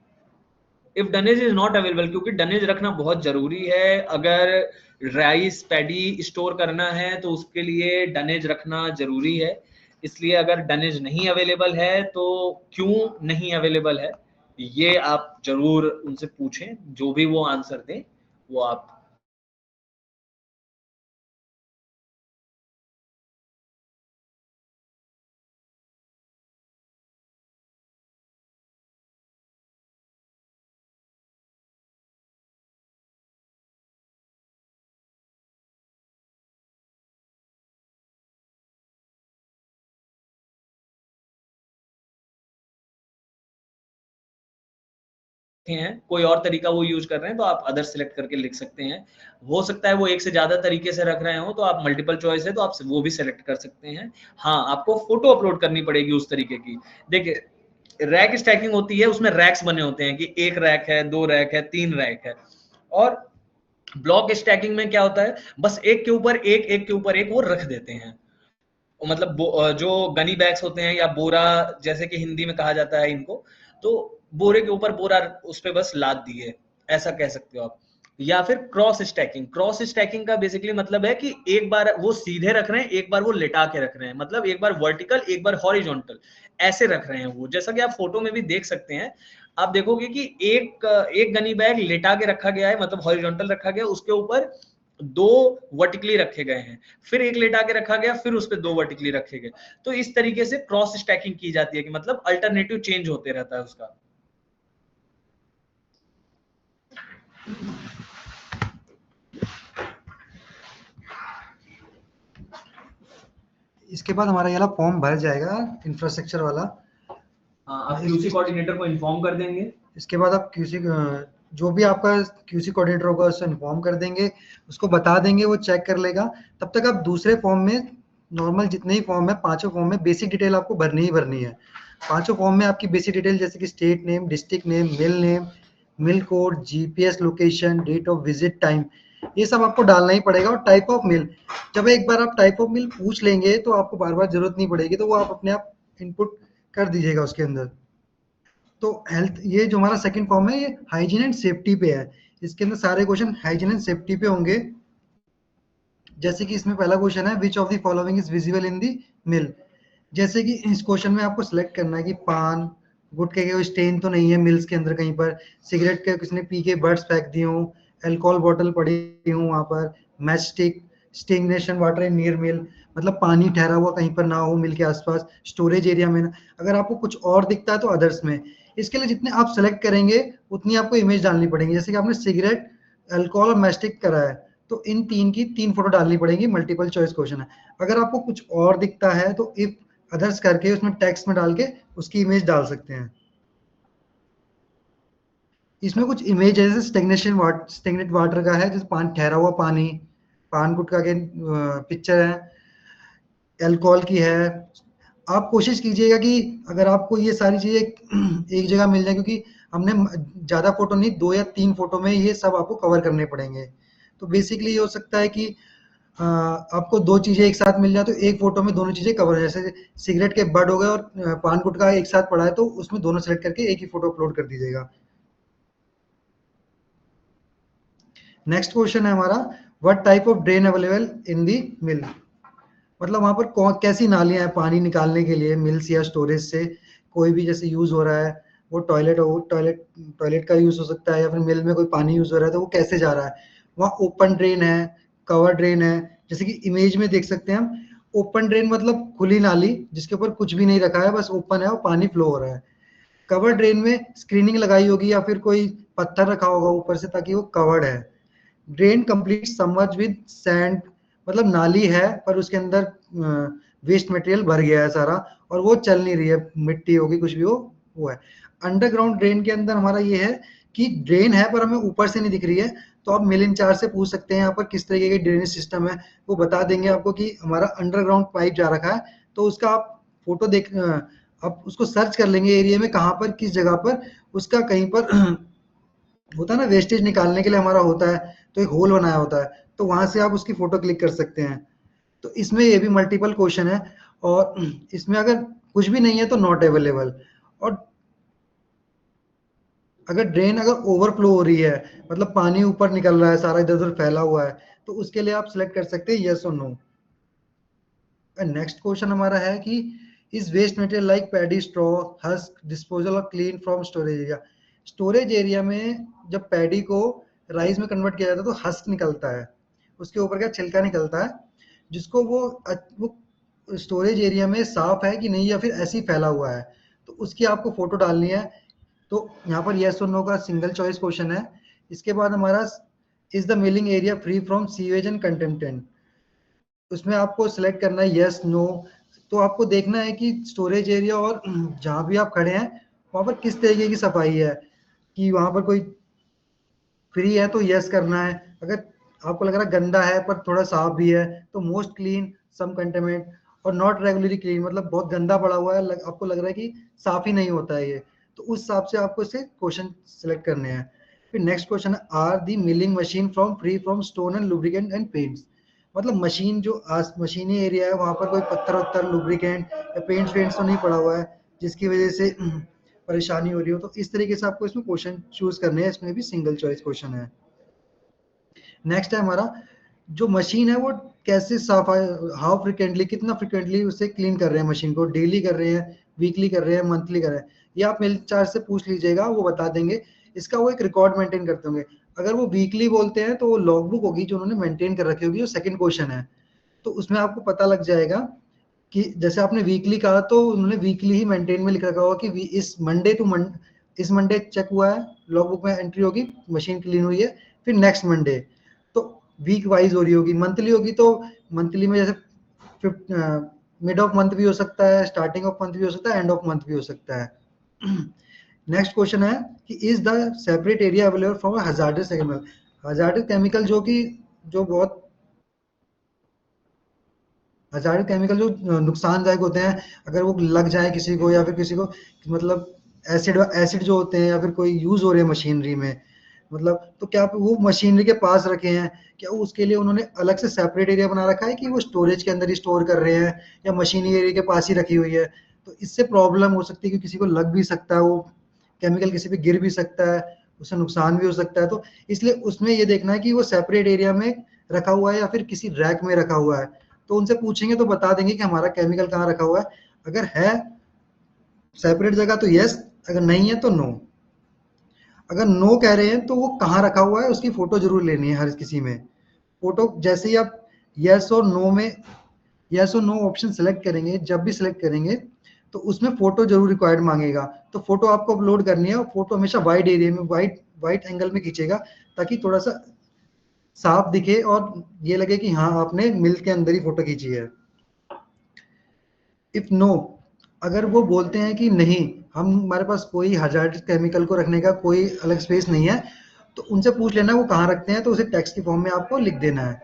if dunnage is not available, क्योंकि डनेज रखना बहुत जरूरी है। अगर राइस पैडी स्टोर करना है तो उसके लिए डनेज रखना जरूरी है। इसलिए अगर डनेज नहीं अवेलेबल है तो क्यों नहीं अवेलेबल है, ये आप जरूर उनसे पूछें, जो भी वो आंसर दें वो आप। हैं कोई और तरीका वो यूज कर रहे हैं तो आप अदर सेलेक्ट करके लिख सकते हैं। हो सकता है वो एक से ज्यादा तरीके से रख रहे हो, तो आप मल्टीपल चॉइस है तो आप वो भी सेलेक्ट कर सकते हैं। हाँ, आपको फोटो अपलोड करनी पड़ेगी उस तरीके की। देखिए रैक स्टैकिंग होती है, उसमें रैक्स बने होते हैं कि एक रैक है, दो रैक है, तीन रैक है। और ब्लॉक स्टैकिंग में क्या होता है, बस एक के ऊपर एक, एक के ऊपर एक वो रख देते हैं। मतलब जो गनी बैग्स होते हैं या बोरा जैसे कि हिंदी में कहा जाता है इनको, तो बोरे के ऊपर बोरा उस पे बस लाद दिए, ऐसा कह सकते हो आप। या फिर क्रॉस स्टैकिंग, क्रॉस स्टैकिंग का बेसिकली मतलब है कि एक बार वो सीधे रख रहे हैं, एक बार वो लेटा के रख रहे हैं, मतलब एक बार वर्टिकल एक बार हॉरिजॉन्टल ऐसे रख रहे हैं वो, जैसा कि आप फोटो में भी देख सकते हैं। आप देखोगे कि एक एक गनी बैग लेटा के रखा गया है, मतलब हॉरिजॉन्टल रखा गया, उसके ऊपर दो वर्टिकली रखे गए हैं, फिर एक लेटा के रखा गया, फिर उस पर दो वर्टिकली रखे गए। तो इस तरीके से क्रॉस स्टैकिंग की जाती है कि मतलब अल्टरनेटिव चेंज होते रहता है उसका। इसके बाद हमारा ये वाला फॉर्म भर जाएगा, इंफ्रास्ट्रक्चर वाला। हाँ, आप क्यूसी कोऑर्डिनेटर को इन्फॉर्म कर देंगे। इसके बाद आप क्यूसी जो भी आपका क्यूसी कोऑर्डिनेटर होगा उससे इन्फॉर्म कर देंगे, उसको बता देंगे, वो चेक कर लेगा। तब तक आप दूसरे फॉर्म में, नॉर्मल जितने ही फॉर्म है, पांचों फॉर्म में बेसिक डिटेल आपको भरनी ही भरनी है। पांचों फॉर्म में आपकी बेसिक डिटेल जैसे कि state name, district name, mill code, GPS location, date of visit time, ये सब आपको डालना ही पड़ेगा। और टाइप ऑफ मिल, जब एक बार आप टाइप ऑफ मिल पूछ लेंगे तो आपको बार बार जरूरत नहीं पड़ेगी, तो वो आप अपने आप इनपुट कर दीजिएगा उसके अंदर। तो हेल्थ, ये जो हमारा सेकंड फॉर्म है, ये हाइजीन एंड सेफ्टी पे है। इसके अंदर सारे क्वेश्चन हाइजीन एंड सेफ्टी पे होंगे। जैसे कि इसमें पहला क्वेश्चन है, which of the following is visible in the mill. जैसे कि इस क्वेश्चन में आपको सिलेक्ट करना है कि पान गुटखे के कोई स्टेन तो नहीं है मिल्स के अंदर कहीं पर, सिगरेट के किसने पी के बर्ड्स फेंक दिए हों, अल्कोहल बॉटल पड़ी हूँ वहां पर, match stick, stagnation water in near mill, मतलब पानी ठहरा हुआ कहीं पर ना हो मिल के आसपास, स्टोरेज एरिया में ना। अगर आपको कुछ और दिखता है तो अदर्स में। इसके लिए जितने आप सेलेक्ट करेंगे उतनी आपको इमेज डालनी पड़ेगी। जैसे कि आपने सिगरेट, अल्कोहल और मैस्टिक करा है, तो इन तीन की तीन फोटो डालनी पड़ेगी। मल्टीपल चॉइस क्वेश्चन है। अगर आपको कुछ और दिखता है तो इफ अदर्स करके उसमें टेक्स्ट में डाल के उसकी इमेज डाल सकते हैं। इसमें कुछ इमेज है, जैसे स्टेगनेट वाटर का है, जैसे पान ठहरा हुआ पानी, पान गुटखा के पिक्चर है, अल्कोहल की है। आप कोशिश कीजिएगा कि अगर आपको ये सारी चीजें एक जगह मिल जाए, क्योंकि हमने ज्यादा फोटो नहीं, 2 या 3 फोटो में ये सब आपको कवर करने पड़ेंगे। तो बेसिकली ये हो सकता है कि आपको दो चीजें एक साथ मिल जाए तो एक फोटो में दोनों चीजें कवर है, जैसे सिगरेट के बड हो गए और पान गुटखा एक साथ पड़ा है तो उसमें दोनों सेलेक्ट करके एक ही फोटो अपलोड कर दीजिएगा। नेक्स्ट क्वेश्चन है हमारा, what type of drain available in the mill, मतलब वहां पर कौन कैसी नालियां हैं पानी निकालने के लिए मिल्स या स्टोरेज से, कोई भी जैसे यूज हो रहा है, वो टॉयलेट हो, टॉयलेट का यूज हो सकता है या फिर मिल में कोई पानी यूज हो रहा है तो वो कैसे जा रहा है। वहाँ ओपन ड्रेन है, कवर ड्रेन है, जैसे कि इमेज में देख सकते हैं हम। ओपन ड्रेन मतलब खुली नाली जिसके ऊपर कुछ भी नहीं रखा है, बस ओपन है और पानी फ्लो हो रहा है। कवर ड्रेन में स्क्रीनिंग लगाई होगी या फिर कोई पत्थर रखा होगा ऊपर से ताकि वो कवर्ड है। Drain complete submerge with sand, मतलब नाली है पर उसके अंदर वेस्ट मटेरियल भर गया है सारा और वो चल नहीं रही है, मिट्टी होगी कुछ भी हो वो है। अंडरग्राउंड ड्रेन के अंदर हमारा ये है कि ड्रेन है पर हमें ऊपर से नहीं दिख रही है, तो आप मिल इंचार्ज से पूछ सकते हैं यहाँ पर किस तरीके की ड्रेनेज सिस्टम है, वो बता देंगे आपको कि हमारा अंडरग्राउंड पाइप जा रखा है। तो उसका आप फोटो देख आप उसको सर्च कर लेंगे एरिया में कहाँ पर किस जगह पर उसका कहीं पर होता है ना वेस्टेज निकालने के लिए हमारा होता है, तो एक होल बनाया होता है, तो वहां से आप उसकी फोटो क्लिक कर सकते हैं। तो इसमें ये भी मल्टीपल क्वेश्चन है और इसमें अगर कुछ भी नहीं है तो नॉट अवेलेबल, और अगर ड्रेन अगर ओवरफ्लो हो रही है मतलब पानी ऊपर निकल रहा है सारा इधर उधर फैला हुआ है तो उसके लिए आप सिलेक्ट कर सकते हैं यस और नो। नेक्स्ट क्वेश्चन हमारा है कि is waste material like paddy straw husk disposal और clean from storage area. Storage area में जब पैडी को राइस में कन्वर्ट किया जाता है तो हस्क निकलता है, उसके ऊपर का छिलका निकलता है, जिसको वो स्टोरेज एरिया में साफ है कि नहीं या फिर ऐसे ही फैला हुआ है, तो उसकी आपको फोटो डालनी है। तो यहाँ पर यस और नो का सिंगल चॉइस क्वेश्चन है। इसके बाद हमारा is the milling area free from sewage and contaminant, उसमें आपको सिलेक्ट करना है यस नो। तो आपको देखना है कि स्टोरेज एरिया और जहाँ भी आप खड़े हैं वहाँ पर किस तरीके की सफाई है, कि वहाँ पर कोई फ्री है तो यस करना है, अगर आपको लग रहा है गंदा है पर थोड़ा साफ भी है तो मोस्ट क्लीन सम कंटेमेंट, और नॉट रेगुलरली क्लीन मतलब बहुत गंदा पड़ा हुआ है आपको लग रहा है कि साफ ही नहीं होता है ये, तो उस हिसाब से आपको इसे क्वेश्चन सिलेक्ट करने हैं। फिर नेक्स्ट क्वेश्चन है are the milling machine from free from stone and lubricant and paints, मतलब मशीन जो मशीनी एरिया है वहां पर कोई पत्थर वत्थर लुब्रिकेंट या पेंट्स वेंट्स तो नहीं पड़ा हुआ है जिसकी वजह से परेशानी हो रही हो, तो इस तरीके से आपको इसमें क्वेश्चन चूज करने हैं, इसमें भी सिंगल चॉइस क्वेश्चन है। नेक्स्ट है हमारा जो मशीन है वो कैसे साफ, हाउ फ्रिक्वेंटली कितना फ्रिक्वेंटली उसे क्लीन कर रहे हैं, मशीन को डेली कर रहे हैं, वीकली कर रहे हैं, मंथली कर रहे हैं, ये आप मेल चार्ज से पूछ लीजिएगा वो बता देंगे। इसका वो एक रिकॉर्ड मेंटेन करते होंगे, अगर वो वीकली बोलते हैं तो वो लॉग बुक होगी जो उन्होंने मेंटेन कर रखी होगी, जो सेकंड क्वेश्चन है, तो उसमें आपको पता लग जाएगा कि जैसे आपने वीकली कहा तो उन्होंने वीकली ही मेंटेन में लिख रखा होगा कि इस मंडे टू इस मंडे चेक हुआ है, लॉग बुक में एंट्री होगी मशीन क्लीन हुई है, फिर नेक्स्ट मंडे, तो वीक वाइज हो रही होगी। मंथली होगी तो मंथली में जैसे मिड ऑफ मंथ भी हो सकता है, स्टार्टिंग ऑफ मंथ भी हो सकता है, एंड ऑफ मंथ भी हो सकता है। नेक्स्ट क्वेश्चन है कि is the separate area available from hazardous chemical, hazardous chemical जो कि जो बहुत हजार्ड केमिकल जो नुकसानदायक होते हैं, अगर वो लग जाए किसी को या फिर किसी को मतलब एसिड एसिड जो होते हैं या फिर कोई यूज हो रहे हैं मशीनरी में, मतलब तो क्या वो मशीनरी के पास रखे हैं, क्या उसके लिए उन्होंने अलग से सेपरेट एरिया बना रखा है कि वो स्टोरेज के अंदर ही स्टोर कर रहे हैं या मशीनरी एरिया के पास ही रखी हुई है, तो इससे प्रॉब्लम हो सकती है कि किसी को लग भी सकता है, वो केमिकल किसी पे गिर भी सकता है, उससे नुकसान भी हो सकता है, तो इसलिए उसमें ये देखना है कि वो सेपरेट एरिया में रखा हुआ है या फिर किसी रैक में रखा हुआ है, तो उनसे पूछेंगे तो बता देंगे कि हमारा केमिकल कहाँ रखा हुआ है, अगर है सेपरेट जगह तो यस, अगर नहीं है तो नो। अगर नो कह रहे हैं तो वो कहाँ रखा हुआ है उसकी फोटो जरूर लेनी है हर किसी में। फोटो जैसे ही आप यस और नो में यस और नो ऑप्शन सेलेक्ट करेंगे, जब भी सिलेक्ट करेंगे तो उसमें फोटो जरूर रिक्वायर्ड मांगेगा, तो फोटो आपको अपलोड करनी है और फोटो हमेशा वाइड एरिया में वाइड वाइड एंगल में खींचेगा ताकि थोड़ा सा साफ दिखे और ये लगे कि हाँ आपने मिल के अंदर ही फोटो खींची है। इफ नो, अगर वो बोलते हैं कि नहीं हम हमारे पास कोई हजार्ड केमिकल को रखने का कोई अलग स्पेस नहीं है, तो उनसे पूछ लेना वो कहाँ रखते हैं, तो उसे टेक्स्ट की फॉर्म में आपको लिख देना है।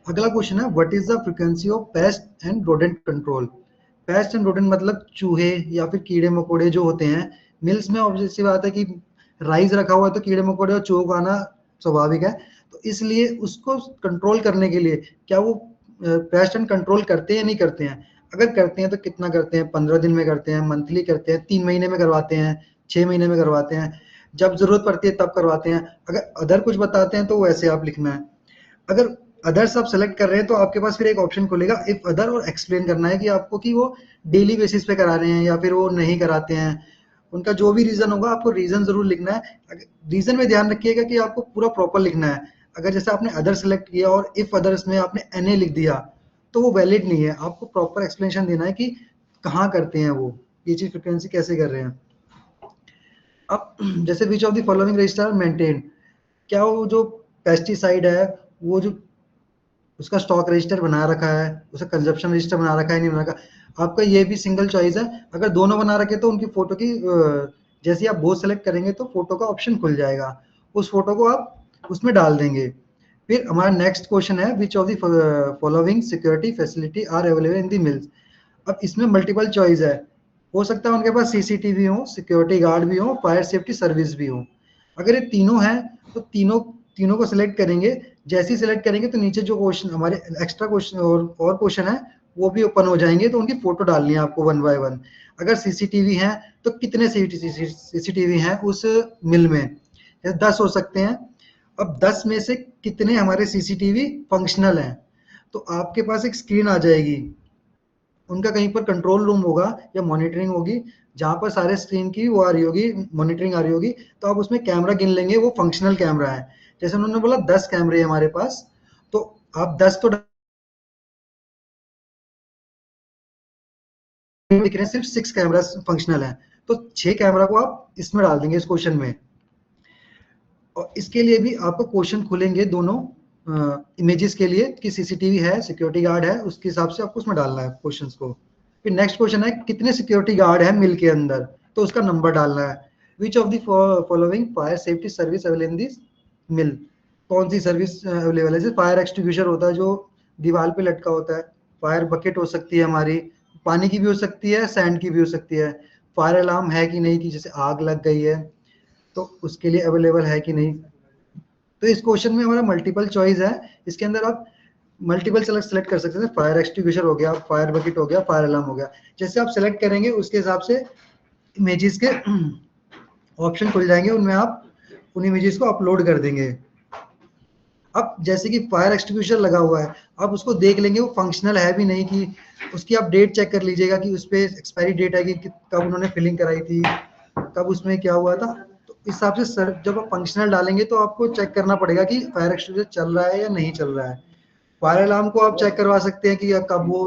अगला क्वेश्चन है what is the frequency of paste and rodent control. Paste and rodent मतलब चूहे या फिर कीड़े मकोड़े जो होते हैं, मिल्स में ऑब्वियस सी बात है कि राइस रखा हुआ है तो कीड़े मकोड़े और चूहों का आना स्वाभाविक है, तो तो इसलिए उसको कंट्रोल करने के लिए क्या वो पेस्ट एंड कंट्रोल करते हैं या नहीं करते हैं, अगर करते हैं तो कितना करते हैं, 15 दिन में करते हैं, मंथली करते हैं, 3 महीने में करवाते हैं, 6 महीने में करवाते हैं, जब जरूरत पड़ती है तब करवाते हैं। अगर अदर कुछ बताते हैं तो वैसे आप लिखना है। अगर अदर्स आप सेलेक्ट कर रहे हैं तो आपके पास फिर एक ऑप्शन खुलेगा इफ अदर, और एक्सप्लेन करना है कि आपको कि वो डेली बेसिस पे करा रहे हैं या फिर वो नहीं कराते हैं, उनका जो भी रीजन होगा आपको रीजन जरूर लिखना है। रीजन में ध्यान रखिएगा कि आपको पूरा प्रॉपर लिखना है। अगर जैसे आपने अदर सेलेक्ट किया और इफ अदर्स में आपने एनए लिख दिया तो वो वैलिड नहीं है, आपको प्रॉपर एक्सप्लेनेशन देना है कि कहाँ करते हैं वो, ये चीज फ्रिक्वेंसी कैसे कर रहे हैं। अब जैसे विच of the following register maintain, क्या वो जो पेस्टिसाइड है वो जो उसका स्टॉक रजिस्टर बना रखा है, उसका कंजप्शन रजिस्टर बना रखा है नहीं बना रखा। आपका ये भी सिंगल चॉइस है, अगर दोनों बना रखे तो उनकी फोटो की जैसे आप बोथ सेलेक्ट करेंगे तो फोटो का ऑप्शन खुल जाएगा, उस फोटो को आप उसमें डाल देंगे। फिर हमारा नेक्स्ट क्वेश्चन है which of the following security facility are available in the mills. अब इसमें मल्टीपल चॉइस है, हो सकता है उनके पास सीसीटीवी हो, सिक्योरिटी गार्ड भी हो, फायर सेफ्टी सर्विस भी हो। अगर ये तीनों हैं तो तीनों तीनों को सिलेक्ट करेंगे। जैसे ही सिलेक्ट करेंगे तो नीचे जो क्वेश्चन हमारे एक्स्ट्रा क्वेश्चन और क्वेश्चन है वो भी ओपन हो जाएंगे, तो उनकी फोटो डालनी है आपको वन बाय वन। अगर सीसीटीवी है तो कितने सीसीटीवी हैं उस मिल में, जैसे 10 हो सकते हैं। अब 10 में से कितने हमारे सीसीटीवी फंक्शनल हैं, तो आपके पास एक स्क्रीन आ जाएगी, उनका कहीं पर कंट्रोल रूम होगा या मॉनिटरिंग होगी जहां पर सारे स्क्रीन की वो आ रही होगी, मॉनिटरिंग आ रही होगी, तो आप उसमें कैमरा गिन लेंगे, वो फंक्शनल कैमरा है। जैसे उन्होंने बोला 10 कैमरे हमारे पास, तो आप 10 तो दिख रहे हैं, सिर्फ 6 कैमरा फंक्शनल है, तो 6 कैमरा को आप इसमें डाल देंगे इस क्वेश्चन में। और इसके लिए भी आपको क्वेश्चन खुलेंगे दोनों इमेजेस के लिए कि सीसीटीवी है, सिक्योरिटी गार्ड है, उसके हिसाब से आपको उसमें डालना है क्वेश्चंस को। फिर नेक्स्ट क्वेश्चन है कितने सिक्योरिटी गार्ड है मिल के अंदर, तो उसका नंबर डालना है। Which of the following fire safety service available in this mill, कौन सी सर्विस अवेलेबल है। जैसे फायर एक्सटिंग्विशर होता है जो दीवार पे लटका होता है, फायर बकेट हो सकती है हमारी, पानी की भी हो सकती है, सैंड की भी हो सकती है। फायर अलार्म है कि नहीं, कि जैसे आग लग गई है तो उसके लिए अवेलेबल है कि नहीं। तो इस क्वेश्चन में हमारा मल्टीपल चॉइस है, इसके अंदर आप मल्टीपल सेलेक्ट कर सकते हैं। फायर एक्सटिंग्विशर हो गया, फायर बकेट हो गया, फायर अलार्म हो गया। जैसे आप सेलेक्ट करेंगे उसके हिसाब से इमेजेस के ऑप्शन खुल जाएंगे, उनमें आप उन इमेजेस को अपलोड कर देंगे। अब जैसे कि फायर एक्सटिंग्विशर लगा हुआ है, आप उसको देख लेंगे वो फंक्शनल है भी नहीं, कि उसकी आप डेट चेक कर लीजिएगा कि उस पर एक्सपायरी डेट है कि कब उन्होंने फिलिंग कराई थी, कब उसमें क्या हुआ था। तो इस हिसाब से सर जब आप फंक्शनल डालेंगे तो आपको चेक करना पड़ेगा कि फायर एक्सटिंग्विशर चल रहा है या नहीं चल रहा है। फायर अलार्म को आप चेक करवा सकते हैं कि कब वो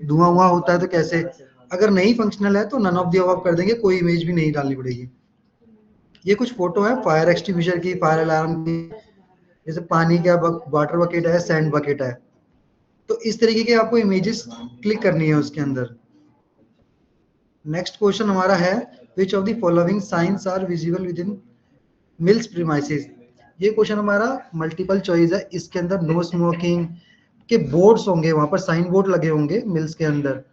धुआं हुआ होता है तो कैसे। अगर नहीं फंक्शनल है तो नन ऑफ द अबव कर देंगे, कोई इमेज भी नहीं डालनी पड़ेगी। ये कुछ फोटो है फायर एक्सटिंग्विशर की, फायर अलार्म की, जैसे पानी का वाटर बकेट है, सैंड बकेट है। तो इस तरीके के आपको इमेजेस क्लिक करनी है उसके अंदर। नेक्स्ट क्वेश्चन हमारा है which of the following signs are visible within mills premises. ये क्वेश्चन हमारा मल्टीपल चॉइस है, इसके अंदर नो स्मोकिंग के बोर्ड्स होंगे, वहां पर साइन बोर्ड लगे होंगे मिल्स के अंदर।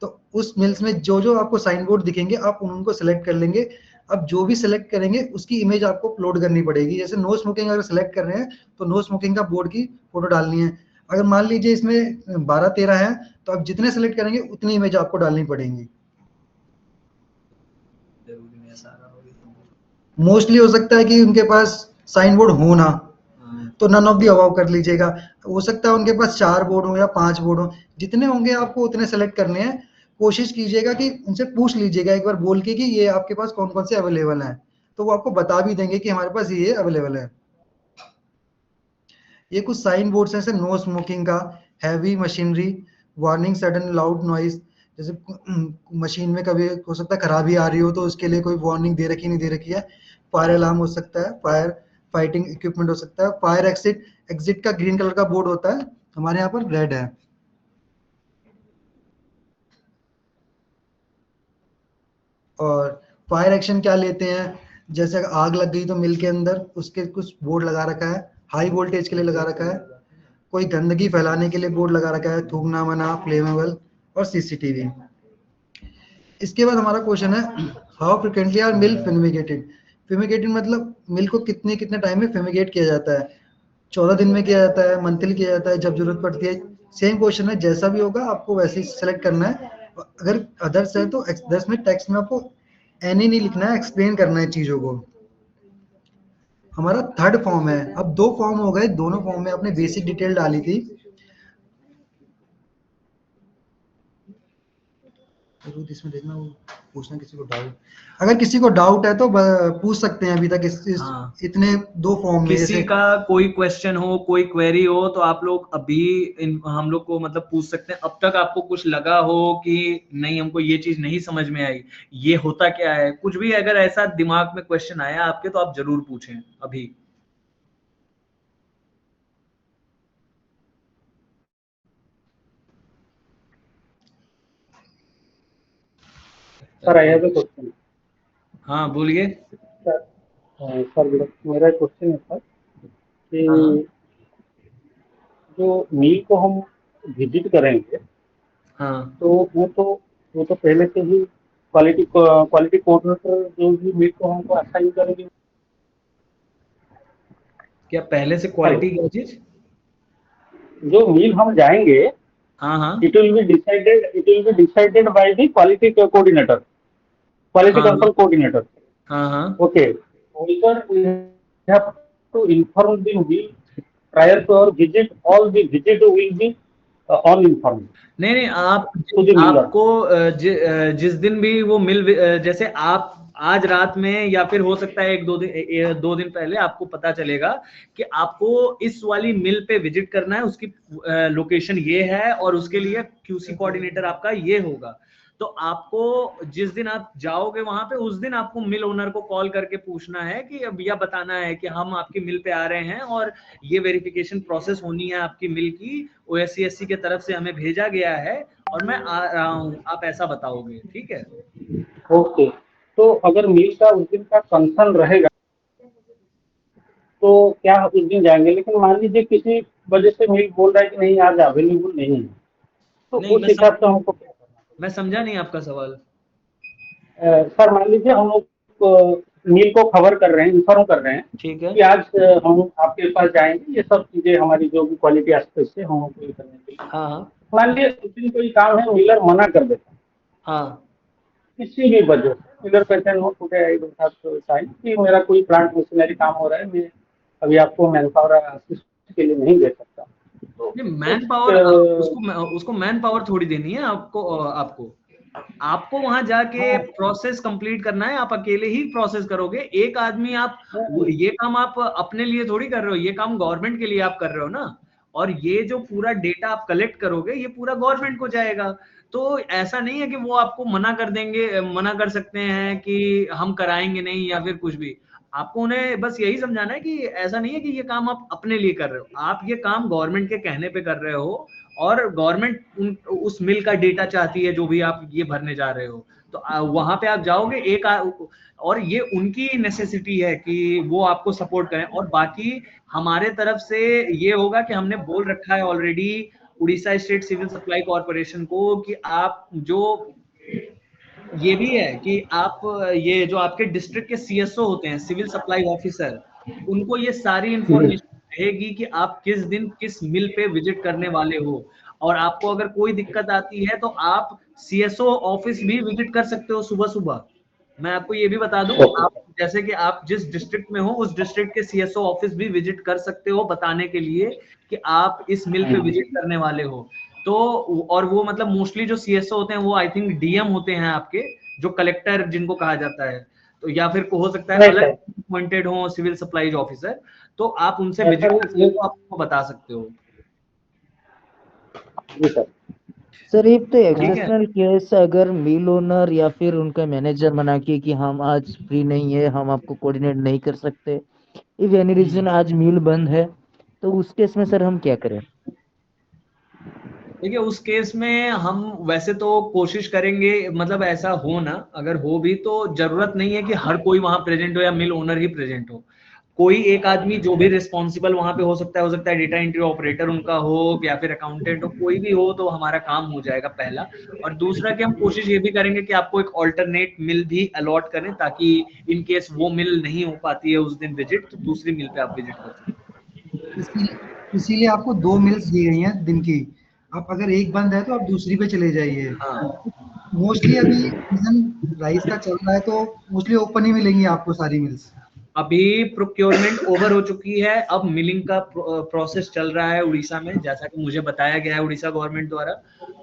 तो उस मिल्स में जो जो आपको साइन बोर्ड दिखेंगे आप उनको सेलेक्ट कर लेंगे। अब जो भी सेलेक्ट करेंगे उसकी इमेज आपको अपलोड करनी पड़ेगी। जैसे नो स्मोकिंग अगर सेलेक्ट कर रहे हैं तो नो स्मोकिंग का बोर्ड की फोटो डालनी है। अगर मान लीजिए इसमें 12-13 है तो आप जितने सेलेक्ट करेंगे उतनी इमेज आपको डालनी पड़ेगी। मोस्टली हो सकता है कि उनके पास साइन बोर्ड हो ना, तो नन ऑफ दी अबाव कर लीजिएगा। हो सकता है उनके पास 4 बोर्ड हो या 5 बोर्ड हो, जितने होंगे आपको उतने सेलेक्ट करने हैं। कोशिश कीजिएगा कि उनसे पूछ लीजिएगा एक बार बोल के कि ये आपके पास कौन कौन से अवेलेबल हैं, तो वो आपको बता भी देंगे कि हमारे पास ये अवेलेबल है। ये कुछ साइन बोर्ड्स हैं, जैसे नो स्मोकिंग का, heavy machinery, warning sudden loud noise. जैसे मशीन में कभी हो सकता है खराबी आ रही हो तो उसके लिए कोई वार्निंग दे रखी नहीं दे रखी है। फायर अलार्म हो सकता है, फायर फाइटिंग इक्विपमेंट हो सकता है, फायर एग्जिट, एग्जिट का ग्रीन कलर का बोर्ड होता है, हमारे यहाँ पर रेड है। और फायर एक्शन क्या लेते हैं, जैसे अगर आग लग गई तो मिल के अंदर उसके कुछ बोर्ड लगा रखा है, हाई वोल्टेज के लिए लगा रखा है, कोई गंदगी फैलाने के लिए बोर्ड लगा रखा है, थूकना मना, फ्लेमेबल, और सीसीटीवी। इसके बाद हमारा क्वेश्चन है how frequently are mill fumigated. Fumigating मतलब मिल्क को कितने कितने टाइम में फ्यूमिगेट किया जाता है, 14 दिन में किया जाता है, मंथली किया जाता है, जब जरूरत पड़ती है। सेम क्वेश्चन है, जैसा भी होगा आपको वैसे ही सेलेक्ट करना है। अगर अदर्स है तो अदर्स में टेक्स्ट में आपको एनी नहीं लिखना है, एक्सप्लेन करना है चीजों को। हमारा थर्ड फॉर्म है। अब दो फॉर्म हो गए, दोनों फॉर्म में आपने बेसिक डिटेल डाली थी। जरूर इसमें देखना, वो पूछना किसी को डाउट, अगर किसी को डाउट है तो पूछ सकते हैं अभी तक हाँ, इतने दो फॉर्म में किसी जैसे। का कोई क्वेश्चन हो, कोई क्वेरी हो, तो आप लोग अभी हम लोग को मतलब पूछ सकते हैं। अब तक आपको कुछ लगा हो कि नहीं हमको ये चीज नहीं समझ में आई, ये होता क्या है, कुछ भी अगर ऐसा दिमाग में क्वेश्चन आया आपके, तो आप जरूर पूछें अभी। Sir I have a question. हाँ बोलिए। सर सर मेरा क्वेश्चन है सर कि हाँ हाँ जो मील को हम विजिट करेंगे हाँ। तो वो तो पहले से ही क्वालिटी कोऑर्डिनेटर जो भी मील को हमको असाइन करेंगे। क्या पहले से हेलो, क्वालिटी क्या चीज? जो मील हम जाएंगे हाँ हाँ it will be decided by the quality coordinator, quality हाँ control coordinator. हाँ हाँ। Okay, whether we have to inform the meal prior to our visit, all the visit will be all informed नहीं नहीं, आप to the miller. आपको जिस दिन भी वो जैसे आप आज रात में या फिर हो सकता है एक दो दिन पहले आपको पता चलेगा कि आपको इस वाली मिल पे विजिट करना है, उसकी लोकेशन ये है और उसके लिए क्यूसी कोऑर्डिनेटर आपका ये होगा। तो आपको जिस दिन आप जाओगे वहां पे, उस दिन आपको मिल ओनर को कॉल करके पूछना है कि अब यह बताना है कि हम आपकी मिल पे आ रहे हैं और ये वेरिफिकेशन प्रोसेस होनी है आपकी मिल की, ओएससीएससी के तरफ से हमें भेजा गया है और मैं आ रहा हूँ, आप ऐसा बताओगे। ठीक है। ओके, तो अगर मील का उस दिन का कंसर्न रहेगा तो क्या उस दिन जाएंगे, लेकिन मान लीजिए किसी वजह से मील बोल रहा है कि नहीं आज अवेलेबल नहीं है, तो नहीं, उस हिसाब से हमको क्या करना मैं समझा नहीं आपका सवाल। पड़ेगा? सर मान लीजिए हम लोग मील को खबर कर रहे हैं, इन्फॉर्म कर रहे हैं ठीक है। कि आज हम आपके पास जाएंगे, ये सब चीजें हमारी जो भी क्वालिटी एस्पेक्ट है हम लोग को करने के लिए। हाँ हाँ मान लीजिए उस दिन कोई काम है, मिलर मना कर देता है हाँ। किसी भी वजह से, मिलर कहते हैं no today I don't have time, कि मेरा कोई प्लांट मशीनरी काम हो रहा है, मैं अभी आपको मैन पावर असिस्ट के लिए नहीं दे सकता। तो नहीं, उस मैन पावर उसको मैन पावर थोड़ी देनी है आपको। आपको आपको वहां जाके हाँ, प्रोसेस कंप्लीट करना है, आप अकेले ही प्रोसेस करोगे। एक आदमी आप हाँ, ये काम आप अपने लिए थोड़ी कर रहे हो, ये काम गवर्नमेंट के लिए आप कर रहे हो ना। और ये जो पूरा डेटा आप कलेक्ट करोगे ये पूरा गवर्नमेंट को जाएगा। तो ऐसा नहीं है कि वो आपको मना कर देंगे, मना कर सकते हैं कि हम कराएंगे नहीं या फिर कुछ भी। आपको उन्हें बस यही समझाना है कि ऐसा नहीं है कि ये काम आप अपने लिए कर रहे हो, आप ये काम गवर्नमेंट के कहने पे कर रहे हो और गवर्नमेंट उस मिल का डेटा चाहती है जो भी आप ये भरने जा रहे हो। तो वहां पे आप जाओगे और ये उनकी नेसेसिटी है कि वो आपको सपोर्ट करें। और बाकी हमारे तरफ से ये होगा कि हमने बोल रखा है already Orissa state civil Supply Corporation को कि आप जो ये भी है कि आप ये जो आपके डिस्ट्रिक्ट के सीएसओ होते हैं, सिविल सप्लाई ऑफिसर, उनको ये सारी इंफॉर्मेशन रहेगी कि आप किस दिन किस मिल पे विजिट करने वाले हो। और आपको अगर कोई दिक्कत आती है तो आप सीएसओ ऑफिस भी विजिट कर सकते हो सुबह सुबह। मैं आपको ये भी बता दूं, ओके आप जैसे कि आप जिस डिस्ट्रिक्ट में हो उस डिस्ट्रिक्ट के सीएसओ ऑफिस भी विजिट कर सकते हो बताने के लिए कि आप इस मिल पे विजिट करने वाले हो। तो और वो मतलब मोस्टली जो सीएसओ होते हैं वो आई थिंक डीएम होते हैं आपके, जो कलेक्टर जिनको कहा जाता है। तो या फिर को हो सकता है राइट अलग सर। अपॉइंटेड हो सिविल सप्लाईज ऑफिसर, तो आप उनसे विजिट सर कर ये सकते हो, आप उनको बता सकते हो। जी सर। सर एक तो ठीक है। एक्सेप्शनल केस, अगर मिल ओनर या फिर उनका मैनेजर मना किए कि हम आज फ्री नहीं है, हम आपको कोऑर्डिनेट नहीं कर सकते, इफ एनी रीजन आज मिल बंद है, तो उस केस में सर हम क्या करें? देखिए उस केस में हम वैसे तो कोशिश करेंगे, मतलब ऐसा हो ना, अगर हो भी तो जरूरत नहीं है कि हर कोई वहां प्रेजेंट हो या मिल ओनर ही प्रेजेंट हो। कोई एक आदमी जो भी रिस्पॉन्सिबल वहां पे हो सकता है डेटा एंट्री ऑपरेटर उनका हो या फिर अकाउंटेंट हो, कोई भी हो, तो हमारा काम हो जाएगा पहला। और दूसरा कि हम कोशिश ये भी करेंगे कि आपको एक ऑल्टरनेट मिल भी अलॉट करें, ताकि इन केस वो मिल नहीं हो पाती है उस दिन विजिट, तो दूसरी मिल पे आप विजिट कर सकते इसीलिए आपको 2 मिल्स दी गई हैं दिन की। आप अगर एक बंद है तो आप दूसरी पे चले जाइए। हैं। हाँ, मोस्टली अभी सीजन राइस का चल रहा है तो मोस्टली ओपन ही मिलेंगी आपको सारी मिल्स। अभी प्रोक्योरमेंट ओवर हो चुकी है, अब मिलिंग का प्रोसेस चल रहा है उड़ीसा में, जैसा कि मुझे बताया गया है उड़ीसा गवर्नमेंट द्वारा।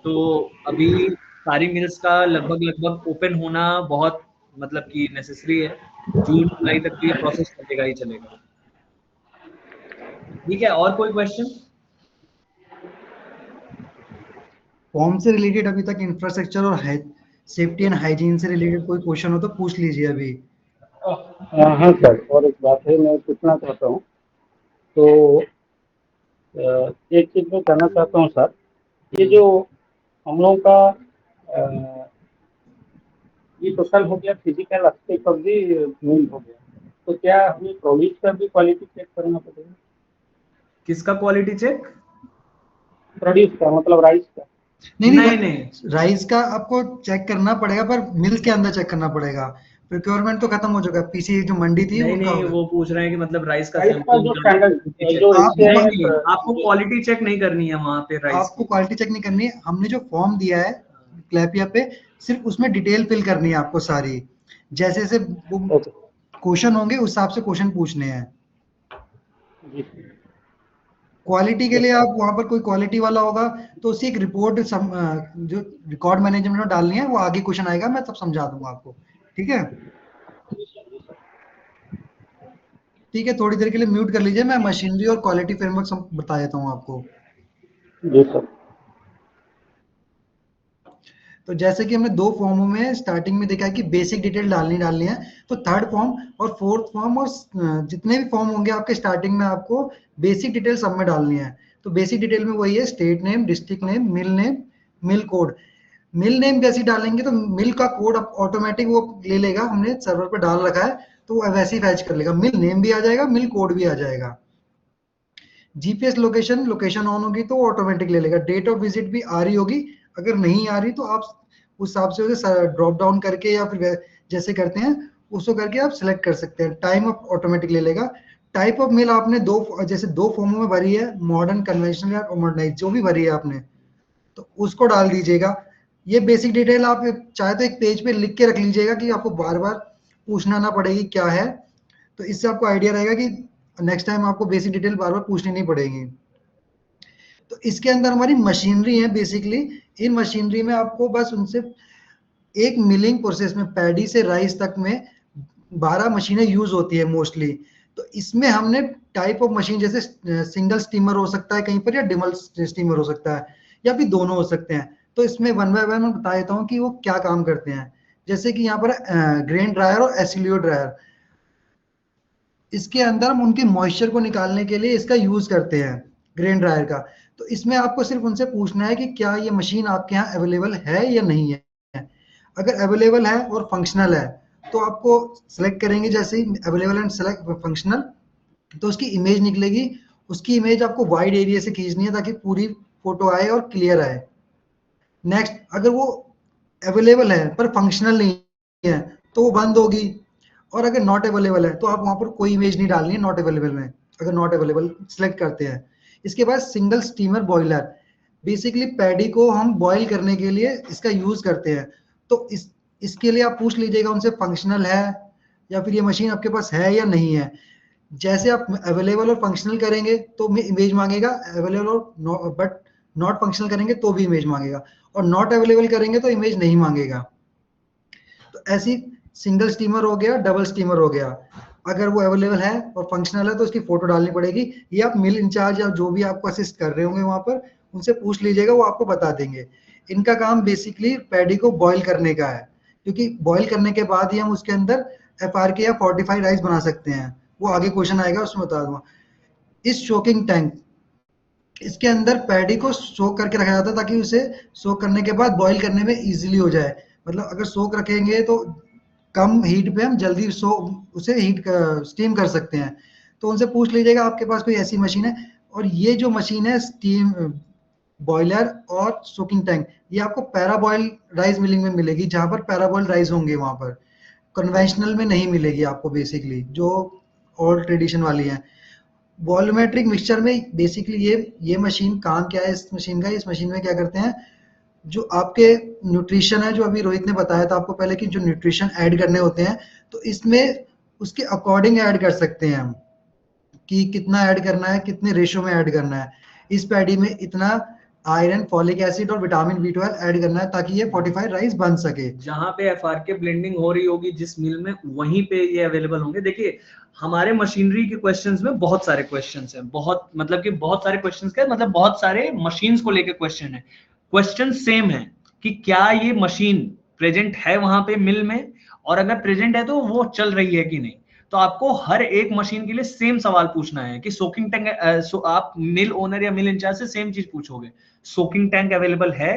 तो अभी सारी मिल्स का लगभग लगभग ओपन होना बहुत मतलब कि नेसेसरी है। जून जुलाई तक तो ये प्रोसेस चलेगा ही चलेगा। ठीक है, और कोई क्वेश्चन? फॉर्म से रिलेटेड अभी तक इंफ्रास्ट्रक्चर और सेफ्टी एंड हाइजीन से रिलेटेड कोई क्वेश्चन हो तो पूछ लीजिए अभी। हाँ सर, और एक बात है मैं पूछना चाहता हूँ। तो एक चीज़ मैं कहना चाहता हूँ सर, ये जो हम लोगों का ये टोटल हो गया फिजिकल एस्पेक्ट ऑफ दी मील हो गया, तो क्या हमें प्रोड्यूस का भी क्वालिटी चेक करना पड़ेगा? किसका क्वालिटी चेक? प्रोड्यूस का मतलब राइस का? नहीं नहीं नहीं, नहीं राइस का आपको चेक करना पड़ेगा पर मिल्स के अंदर चेक करना पड़ेगा। प्रोक्योरमेंट तो खत्म हो चुका है, पीसी जो मंडी थी नहीं उनका नहीं, होगा। वो पूछ रहे हैं कि मतलब राइस का राइस का सैंपल जो निकालना, स्टैंडर्ड क्वालिटी चेक। जो आपको इससे नहीं क्वा- नहीं, आपको क्वालिटी चेक नहीं करनी है वहां पे राइस आपको की। क्वालिटी चेक नहीं करनी है, हमने जो फॉर्म दिया है क्लैपिया पे सिर्फ उसमें डिटेल फिल करनी है आपको सारी। जैसे जैसे वो ओके क्वेश्चन होंगे उस हिसाब से क्वेश्चन पूछने हैं। जी क्वालिटी के यस लिए सर। आप वहां पर कोई क्वालिटी वाला होगा तो उसकी एक रिपोर्ट जो रिकॉर्ड मैनेजमेंट में डालनी है वो आगे क्वेश्चन आएगा, मैं तब समझा दूंगा आपको। ठीक है, ठीक है, थोड़ी देर के लिए म्यूट कर लीजिए, मैं मशीनरी और क्वालिटी फ्रेमवर्क बता देता हूँ आपको। जी सर। तो जैसे कि हमने दो फॉर्मों में स्टार्टिंग में देखा है कि बेसिक डिटेल डालनी है, तो थर्ड फॉर्म और फोर्थ फॉर्म और जितने भी फॉर्म होंगे आपके स्टार्टिंग में आपको बेसिक डिटेल सब में डालनी है। तो बेसिक डिटेल में वही है state name, district name, mill code. मिल नेम जैसे डालेंगे तो मिल का कोड ऑटोमेटिक वो ले लेगा, हमने सर्वर पर डाल रखा है तो वो वैसे ही फैच कर लेगा, मिल नेम भी आ जाएगा, मिल कोड भी आ जाएगा। जीपीएस लोकेशन ऑन होगी तो ऑटोमेटिक ले लेगा। डेट ऑफ विजिट भी आ रही होगी, अगर नहीं आ रही तो आप उस हिसाब से उसे ड्रॉप डाउन करके या फिर जैसे करते हैं उसको करके आप सिलेक्ट कर सकते हैं। टाइम ऑटोमेटिक ले लेगा। टाइप ऑफ मेल आपने जैसे दो फॉर्मों में भरी है, मॉडर्न, कन्वेंशनल या मॉडर्नाइज, जो भी भरी है आपने तो उसको डाल दीजिएगा। ये बेसिक डिटेल आप चाहे तो एक पेज पे लिख के रख लीजिएगा कि आपको बार बार पूछना ना पड़ेगी क्या है, तो इससे आपको आइडिया रहेगा कि नेक्स्ट टाइम आपको बेसिक डिटेल बार बार पूछनी नहीं पड़ेगी। तो इसके अंदर हमारी मशीनरी है बेसिकली। इन मशीनरी में आपको बस उनसे एक मिलिंग प्रोसेस में पैडी से राइस तक में 12 मशीनें यूज होती है मोस्टली। तो इसमें हमने टाइप ऑफ मशीन जैसे सिंगल स्टीमर हो सकता है कहीं पर या डबल स्टीमर हो सकता है या फिर दोनों हो सकते हैं। तो इसमें वन बाय वन मैं बता देता हूँ कि वो क्या काम करते हैं। जैसे कि यहाँ पर ग्रेन ड्रायर और एसिलियो ड्रायर, इसके अंदर हम उनके मॉइस्चर को निकालने के लिए इसका यूज करते हैं, ग्रेन ड्रायर का। तो इसमें आपको सिर्फ उनसे पूछना है कि क्या ये मशीन आपके यहाँ अवेलेबल है या नहीं है। अगर अवेलेबल है और फंक्शनल है तो आपको सेलेक्ट करेंगे, जैसे ही अवेलेबल एंड सेलेक्ट फंक्शनल तो उसकी इमेज निकलेगी। उसकी इमेज आपको वाइड एरिया से खींचनी है ताकि पूरी फोटो आए और क्लियर आए। नेक्स्ट, अगर वो अवेलेबल है पर फंक्शनल नहीं है तो वो बंद होगी। और अगर नॉट अवेलेबल है तो आप वहां पर कोई इमेज नहीं डालनी है नॉट अवेलेबल में। अगर नॉट अवेलेबल सिलेक्ट करते हैं, इसके बाद single steamer boiler, basically paddy को हम बॉयल करने के लिए इसका यूज करते हैं। तो इसके लिए आप पूछ लीजिएगा उनसे फंक्शनल है या फिर ये मशीन आपके पास है या नहीं है। जैसे आप अवेलेबल और फंक्शनल करेंगे तो इमेज मांगेगा, अवेलेबल और बट नॉट फंक्शनल करेंगे तो भी इमेज मांगेगा, और नॉट अवेलेबल करेंगे तो इमेज नहीं मांगेगा। तो ऐसी सिंगल स्टीमर हो गया, डबल स्टीमर हो गया। अगर वो अवेलेबल है और फंक्शनल है तो उसकी फोटो डालनी पड़ेगी। ये आप मिल इंचार्ज या जो भी आपको असिस्ट कर रहे होंगे वहां पर उनसे पूछ लीजिएगा, वो आपको बता देंगे। इनका काम बेसिकली पैडी को बॉईल करने का है, क्योंकि बॉईल करने के बाद ही हम उसके अंदर FRK या फोर्टिफाइड राइस बना सकते हैं। वो आगे क्वेश्चन आएगा उसमें बता दूंगा। इस शोकिंग टैंक, इसके अंदर पैडी को सोक करके रखा जाता है ताकि उसे सोक करने के बाद बॉईल करने में इजीली हो जाए। मतलब अगर सोक रखेंगे तो कम हीट पे हम जल्दी उसे हीट स्टीम कर सकते हैं। तो उनसे पूछ लीजिएगा आपके पास कोई ऐसी मशीन है। और ये जो मशीन है स्टीम बॉयलर और सोकिंग टैंक, ये आपको पैराबॉयल राइस मिलिंग में मिलेगी, जहां पर पैराबॉयल राइस होंगे, वहां पर कन्वेंशनल में नहीं मिलेगी आपको बेसिकली, जो ओल्ड ट्रेडिशन वाली है। वॉल्यूमेट्रिक मिक्सचर में बेसिकली ये मशीन काम क्या है, इस मशीन का, इस मशीन में क्या करते हैं, जो आपके न्यूट्रिशन है, जो अभी रोहित ने बताया था आपको पहले कि जो न्यूट्रिशन ऐड करने होते हैं, तो इसमें उसके अकॉर्डिंग ऐड कर सकते हैं हम, कि कितना ऐड करना है, कितने रेशो में ऐड करना है। इस पैडी में इतना आयरन, फॉलिक एसिड और विटामिन B12 ऐड करना है, ताकि ये फोर्टिफाइड राइस बन सके। जहां पे एफआरके ब्लेंडिंग हो रही होगी जिस मिल में, वहीं पे ये अवेलेबल होंगे। देखिए हमारे मशीनरी के क्वेश्चंस में बहुत सारे क्वेश्चंस हैं, बहुत मतलब कि बहुत सारे क्वेश्चंस क्या मतलब बहुत सारे मशीन्स को लेके क्वेश्चन है। क्वेश्चन सेम है कि क्या ये मशीन प्रेजेंट है वहां पे मिल में, और अगर प्रेजेंट है तो वो चल रही है कि नहीं। तो आपको हर एक मशीन के लिए सेम सवाल पूछना है कि सोकिंग टैंक, आप मिल ओनर या मिल इंचार्ज से सेम चीज पूछोगे, सोकिंग टैंक अवेलेबल है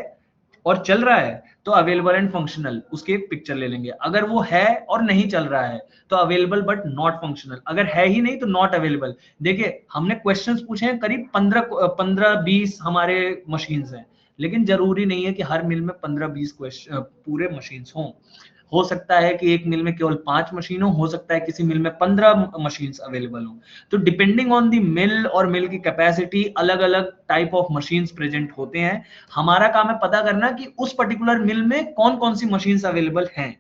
और चल रहा है तो अवेलेबल एंड फंक्शनल, उसकी एक पिक्चर ले लेंगे। अगर वो है और नहीं चल रहा है तो अवेलेबल बट नॉट फंक्शनल, अगर है ही नहीं तो नॉट अवेलेबल। देखिए हमने क्वेश्चंस पूछे हैं करीब 15-20 हमारे मशीन्स हैं, लेकिन जरूरी नहीं है कि हर मिल में 15-20 क्वेश्चन पूरे मशीन्स हों। हो सकता है कि एक मिल में केवल 5 मशीन हो सकता है किसी मिल में 15 मशीन्स अवेलेबल हो। तो डिपेंडिंग ऑन दी मिल और मिल की कैपेसिटी अलग अलग टाइप ऑफ मशीन्स प्रेजेंट होते हैं। हमारा काम है पता करना कि उस पर्टिकुलर मिल में कौन कौन सी मशीन्स अवेलेबल हैं।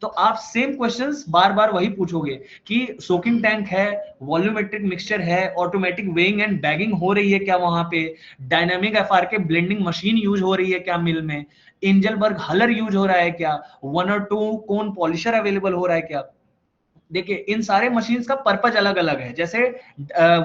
तो आप सेम क्वेश्चंस बार बार वही पूछोगे कि सोकिंग टैंक है, वॉल्यूमेट्रिक मिक्सचर है, ऑटोमेटिक वेइंग एंड बैगिंग हो रही है क्या वहां पे, dynamic FRK blending machine use हो रही है क्या मिल में, एंजलबर्ग हलर यूज हो रहा है क्या, 1 और 2 कोन पॉलिशर अवेलेबल हो रहा है क्या। देखिए इन सारे मशीन्स का पर्पज अलग अलग है। जैसे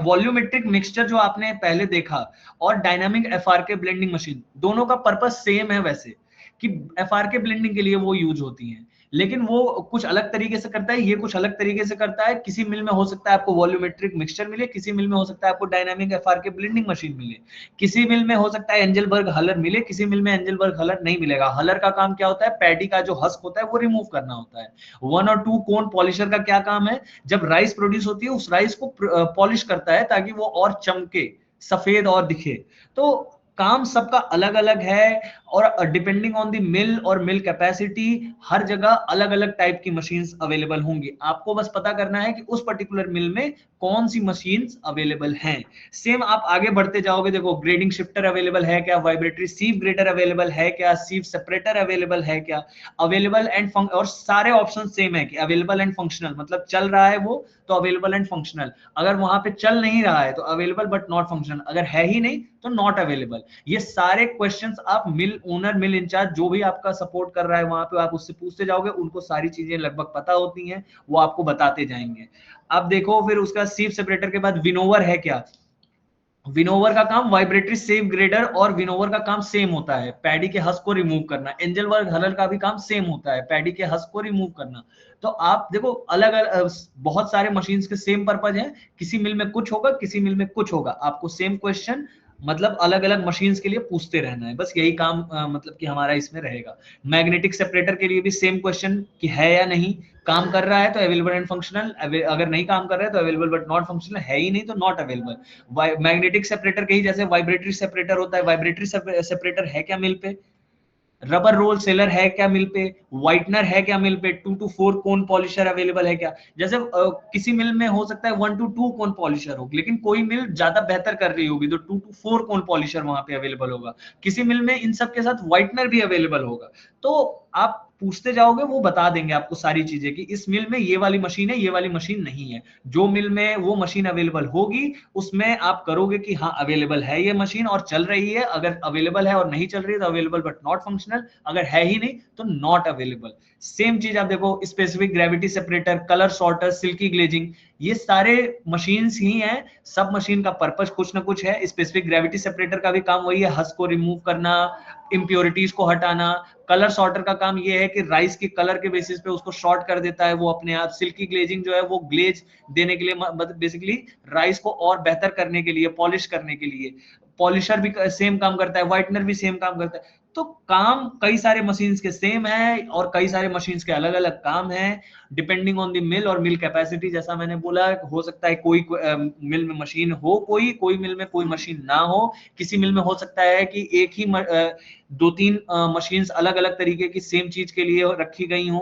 वॉल्यूमेट्रिक मिक्सचर जो आपने पहले देखा और डायनामिक एफआरके ब्लेंडिंग मशीन, दोनों का पर्पज सेम है वैसे, कि एफआरके ब्लेंडिंग के लिए वो यूज होती हैं, लेकिन वो कुछ अलग तरीके से करता है, ये कुछ अलग तरीके से करता है। किसी मिल में हो सकता है आपको वॉल्यूमेट्रिक मिक्सचर मिले, किसी मिल में हो सकता है आपको डायनामिक एफआरके ब्लेंडिंग मशीन मिले, किसी मिल में हो सकता है एंजलबर्ग हलर मिले, किसी मिल में एंजलबर्ग हलर नहीं मिलेगा। हलर का काम क्या होता है, पैडी का जो हस्क होता है वो रिमूव करना होता है। 1 और 2 कोन पॉलिशर का क्या काम है, जब राइस प्रोड्यूस होती है उस राइस को पॉलिश करता है ताकि वो और चमके, सफेद और दिखे। तो काम सबका अलग अलग है, और डिपेंडिंग ऑन द मिल और मिल कैपेसिटी हर जगह अलग अलग टाइप की मशीन्स अवेलेबल होंगी। आपको बस पता करना है कि उस पर्टिकुलर मिल में कौन सी मशीन्स अवेलेबल हैं। सेम आप आगे बढ़ते जाओगे, देखो ग्रेडिंग शिफ्टर अवेलेबल है क्या, वाइब्रेटरी सीव ग्रेटर अवेलेबल है क्या, सीव सेपरेटर अवेलेबल है क्या, अवेलेबल एंड और सारे ऑप्शन सेम है कि अवेलेबल एंड फंक्शनल, मतलब चल रहा है वो तो अवेलेबल एंड फंक्शनल, अगर वहां पे चल नहीं रहा है तो अवेलेबल बट नॉट फंक्शनल, अगर है ही नहीं तो नॉट अवेलेबल। ये सारे क्वेश्चंस आप मिल ओनर, मिल इंचार्ज जो भी आपका सपोर्ट कर रहा है वहां पे आप उससे पूछते जाओगे, उनको सारी चीजें लगभग पता होती हैं, वो आपको बताते जाएंगे। अब देखो फिर उसका सीव सेपरेटर के बाद विनोवर है क्या। विनोवर का काम वाइब्रेटरी सेव ग्रेडर और विनोवर का काम सेम होता है, पैडी के हस्क को रिमूव करना। एंजलबर्ग हलर का भी काम सेम होता है, पैडी के हस्क को रिमूव करना। तो आप देखो अलग अलग बहुत सारे मशीन्स के सेम पर्पज है, किसी मिल में कुछ होगा किसी मिल में कुछ होगा, आपको सेम क्वेश्चन मतलब अलग अलग मशीन्स के लिए पूछते रहना है, बस यही काम मतलब कि हमारा इसमें रहेगा। मैग्नेटिक सेपरेटर के लिए भी सेम क्वेश्चन कि है या नहीं, काम कर रहा है तो अवेलेबल एंड फंक्शनल, अगर नहीं काम कर रहा है तो अवेलेबल बट नॉट फंक्शनल, है ही नहीं तो नॉट अवेलेबल। मैग्नेटिक सेपरेटर के ही जैसे वाइब्रेटरी सेपरेटर होता है, वाइब्रेटरी सेपरेटर है क्या मिल पे, रबर रोल सेलर है क्या मिल पे, व्हाइटनर है क्या मिल पे, 2 to 4 कोन पॉलिशर अवेलेबल है क्या। जैसे किसी मिल में हो सकता है 1 to 2 कोन पॉलिशर हो, लेकिन कोई मिल ज्यादा बेहतर कर रही होगी तो 2 to 4 कोन पॉलिशर वहां पे अवेलेबल होगा। किसी मिल में इन सब के साथ व्हाइटनर भी अवेलेबल होगा। तो आप पूछते जाओगे वो बता देंगे आपको सारी चीजें कि इस मिल में ये वाली मशीन है, ये वाली मशीन नहीं है। जो मिल में वो मशीन अवेलेबल होगी उसमें आप करोगे कि हाँ अवेलेबल है ये मशीन और चल रही है, अगर अवेलेबल है और नहीं चल रही है तो अवेलेबल बट नॉट फंक्शनल, अगर है ही नहीं तो नॉट अवेलेबल। सेम चीज आप देखो specific gravity separator, colour sorter, silky glazing, ये सारे मशीन्स ही हैं। सब मशीन का पर्पस कुछ ना कुछ है। स्पेसिफिक ग्रेविटी सेपरेटर का भी काम वही है, हस्क को रिमूव करना, इंप्योरिटीज को हटाना। कलर सॉर्टर का काम ये है कि राइस के कलर के बेसिस पे उसको शॉर्ट कर देता है वो अपने आप। सिल्की ग्लेजिंग जो है वो ग्लेज देने के लिए, बेसिकली राइस को और बेहतर करने के लिए, पॉलिश करने के लिए। पॉलिशर भी सेम काम करता है, व्हाइटनर भी सेम काम करता है। तो काम कई सारे मशीन्स के सेम है और कई सारे मशीन्स के अलग अलग काम है, डिपेंडिंग ऑन द मिल और मिल कैपेसिटी। जैसा मैंने बोला, हो सकता है कोई मिल में मशीन हो, कोई मिल में कोई मशीन ना हो। किसी मिल में हो सकता है कि एक ही दो तीन मशीन्स अलग अलग तरीके की सेम चीज के लिए रखी गई हो।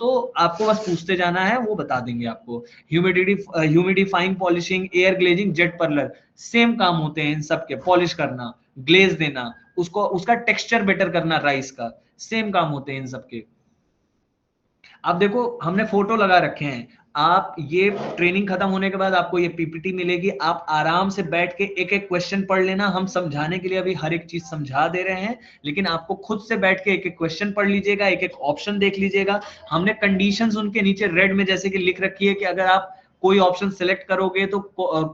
तो आपको बस पूछते जाना है, वो बता देंगे आपको। Humidifying, polishing, air glazing, jet parallel, same काम होते हैं इन सब के। पॉलिश करना, ग्लेज देना, उसको उसका टेक्सचर बेटर करना, राइस का, सेम काम होते हैं इन सब के। आप देखो, हमने फोटो लगा रखे हैं। आप ये ट्रेनिंग खत्म होने के बाद आपको ये पीपीटी मिलेगी, आप आराम से बैठ के एक एक क्वेश्चन पढ़ लेना। हम समझाने के लिए अभी हर एक चीज समझा दे रहे हैं, लेकिन आपको खुद से बैठ के एक एक क्वेश्चन पढ़ लीजिएगा, एक एक ऑप्शन देख लीजिएगा। हमने कंडीशंस उनके नीचे रेड में जैसे कि लिख रखी है कि अगर आप कोई ऑप्शन सिलेक्ट करोगे तो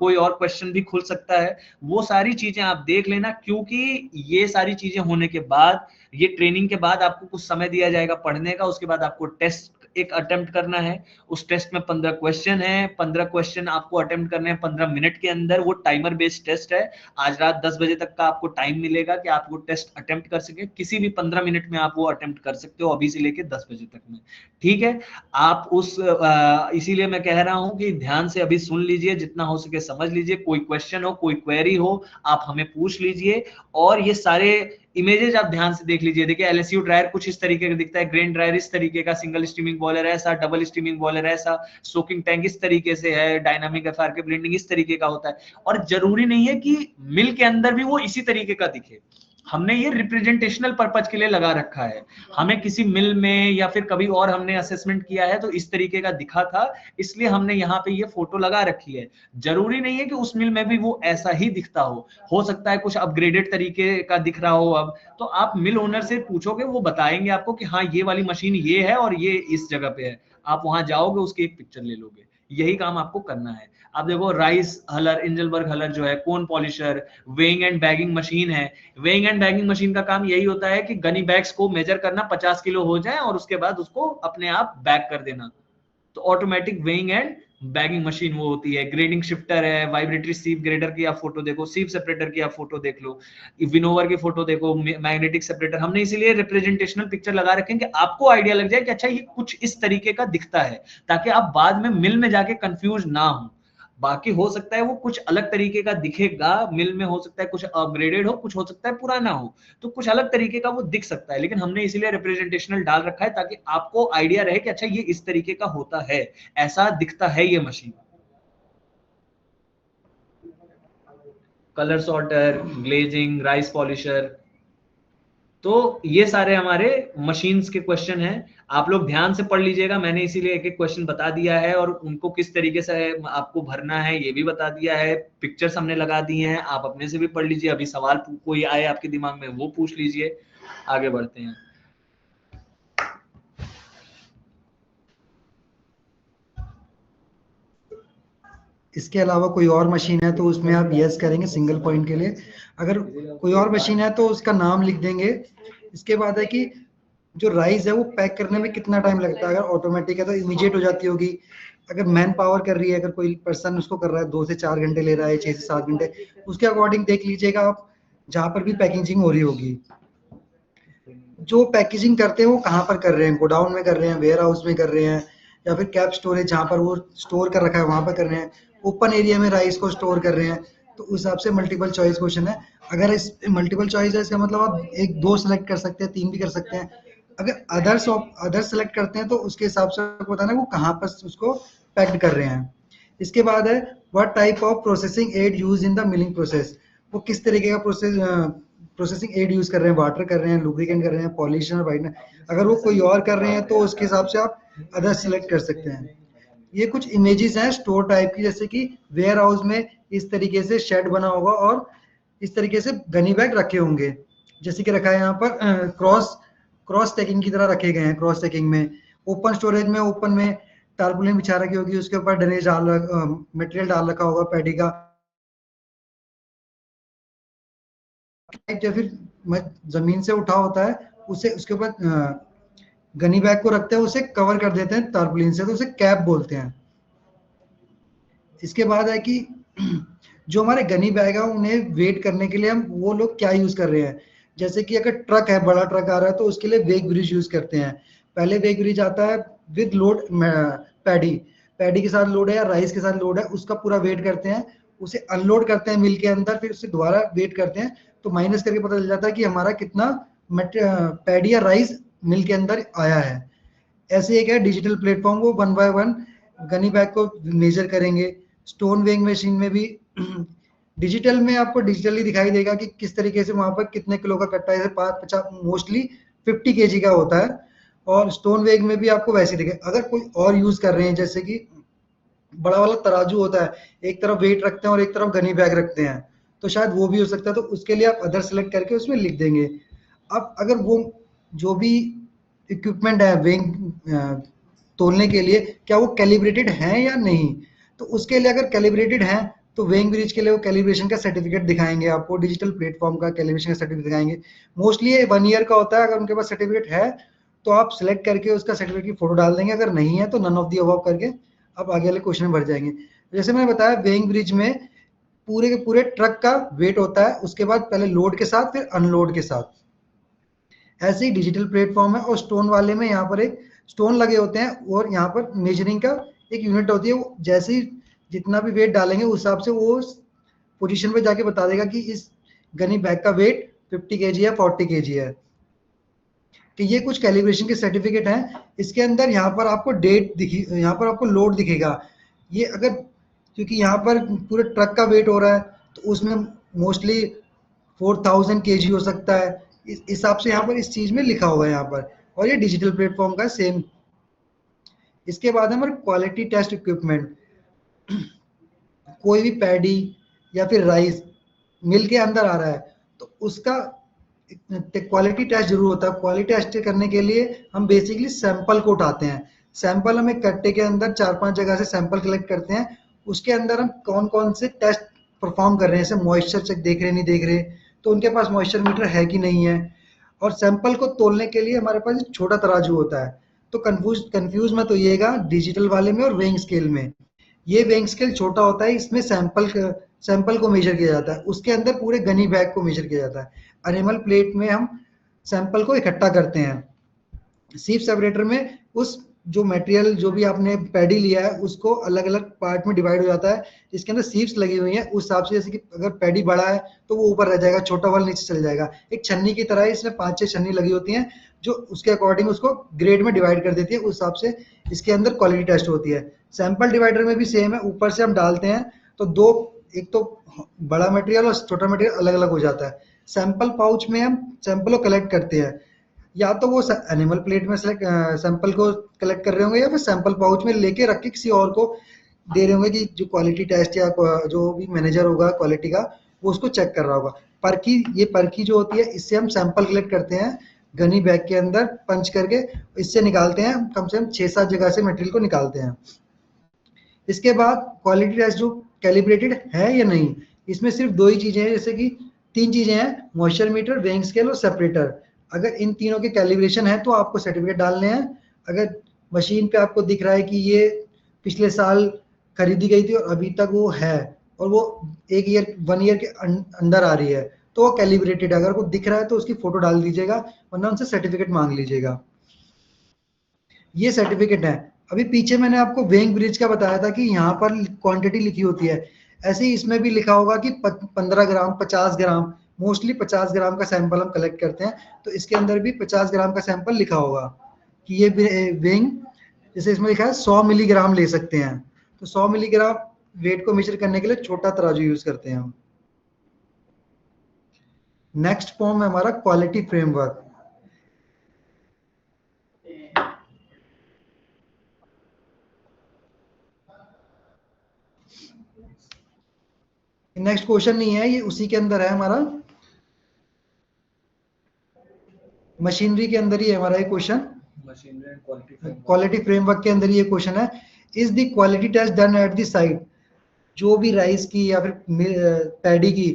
कोई और क्वेश्चन भी खुल सकता है। वो सारी चीजें आप देख लेना, क्योंकि ये सारी चीजें होने के बाद, ये ट्रेनिंग के बाद आपको कुछ समय दिया जाएगा पढ़ने का। उसके बाद आपको टेस्ट एक अटेम्प्ट करना है। उस टेस्ट में 15 क्वेश्चन है, 15 क्वेश्चन आपको अटेम्प्ट करने हैं 15 मिनट के अंदर। वो टाइमर बेस्ड टेस्ट है। आज रात 10 बजे तक का आपको टाइम मिलेगा कि आप वो टेस्ट अटेम्प्ट कर सके। किसी भी 15 मिनट में आप वो अटेम्प्ट कर सकते हो, अभी से लेके 10 बजे तक में। ठीक है, आप उस इसीलिए मैं कह रहा हूं कि ध्यान से अभी सुन लीजिए, जितना हो सके समझ लीजिए। कोई क्वेश्चन हो, कोई क्वेरी हो, आप हमें पूछ लीजिए। और ये सारे इमेजेस आप ध्यान से देख लीजिए। देखिए, एलएसयू ड्रायर कुछ इस तरीके का दिखता है, ग्रेन ड्रायर इस तरीके का, सिंगल स्टीमिंग बॉयलर ऐसा, डबल स्टीमिंग बॉयलर ऐसा, सोकिंग टैंक इस तरीके से है, डायनामिक एफआरके ब्लेंडिंग इस तरीके का होता है। और जरूरी नहीं है कि मिल के अंदर भी वो इसी तरीके का दिखे। हमने ये रिप्रेजेंटेशनल पर्पज के लिए लगा रखा है। हमें किसी मिल में या फिर कभी और हमने असेसमेंट किया है तो इस तरीके का दिखा था, इसलिए हमने यहाँ पे ये फोटो लगा रखी है। जरूरी नहीं है कि उस मिल में भी वो ऐसा ही दिखता हो सकता है कुछ अपग्रेडेड तरीके का दिख रहा हो। अब तो आप मिल ओनर से पूछोगे, वो बताएंगे आपको कि हाँ ये वाली मशीन ये है और ये इस जगह पे है। आप वहां जाओगे, उसकी एक पिक्चर ले लोगे। यही काम आपको करना है। आप देखो, राइस हलर, इंजलबर्ग हलर जो है, cone polisher, weighing and bagging machine है। वेइंग एंड बैगिंग मशीन का काम यही होता है कि गनी बैग्स को मेजर करना, 50 किलो हो जाए और उसके बाद उसको अपने आप बैग कर देना। तो automatic weighing and bagging machine वो होती है। ग्रेडिंग शिफ्टर है, वाइब्रेटरी सीव ग्रेडर की आप फोटो देखो, सीव सेपरेटर की आप फोटो देख लो, विनोवर की फोटो देखो, मैग्नेटिक सेपरेटर। हमने इसीलिए रिप्रेजेंटेशनल पिक्चर लगा रखे हैं कि आपको आइडिया लग जाए कि अच्छा ये कुछ इस तरीके का दिखता है, ताकि आप बाद में मिल में जाके कंफ्यूज ना हो। बाकी हो सकता है वो कुछ अलग तरीके का दिखेगा, मिल में हो सकता है कुछ अपग्रेडेड हो, कुछ हो सकता है पुराना हो, तो कुछ अलग तरीके का वो दिख सकता है। लेकिन हमने इसीलिए रिप्रेजेंटेशनल डाल रखा है ताकि आपको आइडिया रहे कि अच्छा ये इस तरीके का होता है, ऐसा दिखता है ये machine. Colour sorter, glazing, rice polisher, तो ये सारे हमारे मशीन्स के क्वेश्चन हैं। आप लोग ध्यान से पढ़ लीजिएगा। मैंने इसीलिए एक एक क्वेश्चन बता दिया है और उनको किस तरीके से आपको भरना है ये भी बता दिया है। पिक्चर्स हमने लगा दी हैं, आप अपने से भी पढ़ लीजिए। अभी सवाल कोई आए आपके दिमाग में, वो पूछ लीजिए। आगे बढ़ते हैं। इसके अलावा कोई और मशीन है तो उसमें आप यस करेंगे सिंगल पॉइंट के लिए। अगर कोई और मशीन है तो उसका नाम लिख देंगे। इसके बाद है कि जो राइस है वो पैक करने में कितना टाइम लगता है। अगर ऑटोमेटिक है तो इमीडिएट हो जाती होगी। अगर मैन पावर कर रही है, अगर कोई पर्सन उसको कर रहा है 2 से 4 घंटे ले रहा है, 6 से 7 घंटे, उसके अकॉर्डिंग देख लीजिएगा आप जहाँ पर भी पैकेजिंग हो रही होगी। जो पैकेजिंग करते हैं वो कहाँ पर कर रहे हैं, गोडाउन में कर रहे हैं, वेयर हाउस में कर रहे हैं, या फिर कैप स्टोरेज जहाँ पर वो स्टोर कर रखा है वहां पर कर रहे हैं, ओपन एरिया में राइस को स्टोर कर रहे हैं। तो उस हिसाब से मल्टीपल चॉइस क्वेश्चन है। अगर इस मल्टीपल चॉइस है इसका मतलब आप 1-2 सेलेक्ट कर सकते हैं, 3 भी कर सकते हैं। अगर अदर्स सेलेक्ट करते हैं तो उसके हिसाब से आपको बताना है वो कहाँ पर उसको पैक्ड कर रहे हैं। इसके बाद है what type of processing aid use in the milling process. वो किस तरीके का प्रोसेसिंग एड यूज कर रहे हैं, वाटर कर रहे हैं, लुब्रिकेंट कर रहे हैं, पॉलिशनर, वाइटनर। अगर वो कोई और कर रहे हैं तो उसके हिसाब से आप अदर सेलेक्ट कर सकते हैं। ये कुछ इमेजेस हैं स्टोर टाइप की, जैसे कि वेयर हाउस में इस तरीके से शेड बना होगा और इस तरीके से गनी बैग रखे होंगे। जैसे कि रखा है यहाँ पर क्रॉस टैकिंग की तरह रखे गए हैं। क्रॉस टैकिंग में ओपन स्टोरेज में ओपन में टारपुलिन बिछा रखी होगी, उसके ऊपर ड्रेनेज मटेरियल डाल रखा होगा पैडी का, या फिर जमीन से उठा होता है उसे उसके ऊपर गनी बैग को रखते हैं, उसे कवर कर देते हैं टारपुलिन से, तो उसे कैप बोलते हैं। इसके बाद है कि जो हमारे गनी बैग है उन्हें वेट करने के लिए हम वो लोग क्या यूज कर रहे हैं। जैसे कि अगर ट्रक है, बड़ा ट्रक आ रहा है तो उसके लिए वेग ब्रिज यूज करते हैं। पहले वेग ब्रिज आता है विद लोड, पैडी पैडी के साथ लोड है या राइस के साथ लोड है, उसका पूरा वेट करते हैं, उसे अनलोड करते हैं मिल के अंदर, फिर उसे दोबारा वेट करते हैं, तो माइनस करके पता चल जाता है कि हमारा कितना पैडी या राइस मिल के अंदर आया है। ऐसे एक है डिजिटल प्लेटफॉर्म, वो 1 बाय 1 गनी बैग को मेजर करेंगे। स्टोन वेइंग मशीन में भी डिजिटल में आपको डिजिटली दिखाई देगा कि किस तरीके से वहां पर कितने किलो का कट्टा है, 50 मोस्टली 50 kg का होता है। और स्टोन वेग में भी आपको वैसे दिखेगा। अगर कोई और यूज कर रहे हैं, जैसे कि बड़ा वाला तराजू होता है, एक तरफ वेट रखते हैं और एक तरफ गनी बैग रखते हैं, तो शायद वो भी हो सकता है, तो उसके लिए आप अदर सेलेक्ट करके उसमें लिख देंगे। अब अगर वो जो भी इक्विपमेंट है वेइंग तोलने के लिए, क्या वो कैलिब्रेटेड है या नहीं, तो उसके लिए अगर कैलिब्रेटेड है तो वेइंग ब्रिज के लिए वो कैलिब्रेशन का सर्टिफिकेट दिखाएंगे आपको, डिजिटल प्लेटफॉर्म का कैलिब्रेशन का सर्टिफिकेट दिखाएंगे। मोस्टली ये 1 ईयर का होता है। अगर उनके पास सर्टिफिकेट है तो आप सिलेक्ट करके उसका सर्टिफिकेट की फोटो डाल देंगे, अगर नहीं है तो नन ऑफ दी अबव करके आप आगे वाले क्वेश्चन में भर जाएंगे। जैसे मैंने बताया, वेइंग ब्रिज में पूरे के पूरे ट्रक का वेट होता है, उसके बाद पहले लोड के साथ फिर अनलोड के साथ। ऐसे ही डिजिटल प्लेटफॉर्म है। और स्टोन वाले में यहाँ पर एक स्टोन लगे होते हैं और यहाँ पर मेजरिंग का एक यूनिट होती है, वो जैसे ही जितना भी वेट डालेंगे उस हिसाब से वो पोजीशन पे जाके बता देगा कि इस गनी बैग का वेट 50 kg है, 40 kg है। कि ये कुछ कैलिब्रेशन के सर्टिफिकेट हैं। इसके अंदर यहाँ पर आपको डेट दिखी, यहाँ पर आपको लोड दिखेगा। ये अगर, क्योंकि यहाँ पर पूरे ट्रक का वेट हो रहा है तो उसमें मोस्टली 4000 kg हो सकता है, इस हिसाब से यहाँ पर इस चीज में लिखा होगा यहाँ पर। और ये डिजिटल प्लेटफॉर्म का सेम। इसके बाद है हमारे क्वालिटी टेस्ट इक्विपमेंट। कोई भी पैडी या फिर राइस मिल के अंदर आ रहा है तो उसका क्वालिटी टेस्ट जरूर होता है। क्वालिटी टेस्ट करने के लिए हम बेसिकली सैंपल को उठाते हैं। सैंपल हम एक कट्टे के अंदर 4-5 जगह से सैंपल कलेक्ट करते हैं। उसके अंदर हम कौन कौन से टेस्ट परफॉर्म कर रहे हैं, जैसे मॉइस्चर चेक देख रहे नहीं देख रहे, तो उनके पास मॉइस्चर मीटर है कि नहीं है। और सैंपल को तोलने के लिए हमारे पास एक छोटा तराजू होता है। तो कंफ्यूज मत होइएगा डिजिटल वाले में और वेइंग स्केल में। ये वेइंग स्केल छोटा होता है, इसमें सैंपल को मेजर किया जाता है, उसके अंदर पूरे गनी बैग को मेजर किया जाता है। एनिमल प्लेट में हम सैंपल को इकट्ठा करते हैं। सीप सेपरेटर में उस जो मटेरियल जो भी आपने पैडी लिया है उसको अलग अलग पार्ट में डिवाइड हो जाता है। इसके अंदर सीप्स लगी हुई हैं, उस हिसाब से जैसे कि अगर पैडी बड़ा है तो वो ऊपर रह जाएगा, छोटा वाला नीचे चल जाएगा। एक छन्नी की तरह है, इसमें 5-6 छन्नी लगी होती हैं जो उसके अकॉर्डिंग उसको ग्रेड में डिवाइड कर देती है। उस हिसाब से इसके अंदर क्वालिटी टेस्ट होती है। सैंपल डिवाइडर में भी सेम है, ऊपर से हम डालते हैं तो दो, एक तो बड़ा मटेरियल और छोटा मटेरियल अलग अलग हो जाता है। सैंपल पाउच में हम सैंपल को कलेक्ट करते हैं, या तो वो एनिमल प्लेट में सैंपल को कलेक्ट कर रहे होंगे या फिर सैंपल पाउच में लेके रख के किसी और को दे रहे होंगे कि जो क्वालिटी टेस्ट या जो भी मैनेजर होगा क्वालिटी का वो उसको चेक कर रहा होगा। परखी, ये परखी जो होती है इससे हम सैंपल कलेक्ट करते हैं गनी बैग के अंदर पंच करके, इससे निकालते हैं कम से कम 6-7 जगह से मटेरियल को निकालते हैं। इसके बाद क्वालिटी टेस्ट जो कैलिब्रेटेड है या नहीं, इसमें सिर्फ 2 ही चीजें हैं, जैसे कि 3 चीजें हैं, मॉइस्चर मीटर, वेइंग स्केल और सेपरेटर। अगर इन तीनों के कैलिब्रेशन है तो आपको सर्टिफिकेट डालने हैं। अगर मशीन पे आपको दिख रहा है कि ये पिछले साल खरीदी गई थी और अभी तक वो है और वो 1 ईयर के अंदर आ रही है तो वो कैलिब्रेटेड है। अगर वो दिख रहा है तो उसकी फोटो डाल दीजिएगा, वरना उनसे सर्टिफिकेट मांग लीजिएगा। ये सर्टिफिकेट है। अभी पीछे मैंने आपको वेइंग ब्रिज का बताया था कि यहाँ पर क्वांटिटी लिखी होती है, ऐसे ही इसमें भी लिखा होगा कि 15 ग्राम, 50 ग्राम, मोस्टली 50 ग्राम का सैंपल हम कलेक्ट करते हैं तो इसके अंदर भी 50 ग्राम का सैंपल लिखा होगा कि ये वेइंग, जैसे इसमें लिखा है 100 मिलीग्राम ले सकते हैं, तो 100 मिलीग्राम वेट को मेजर करने के लिए छोटा तराजू यूज करते हैं हम। नेक्स्ट फॉर्म है हमारा क्वालिटी फ्रेमवर्क। नेक्स्ट क्वेश्चन नहीं है, ये उसी के अंदर है हमारा, मशीनरी के अंदर ही है हमारा ये क्वेश्चन। क्वालिटी फ्रेमवर्क के अंदर ये क्वेश्चन है, is the quality test done at the site. जो भी राइस की या फिर पैडी की,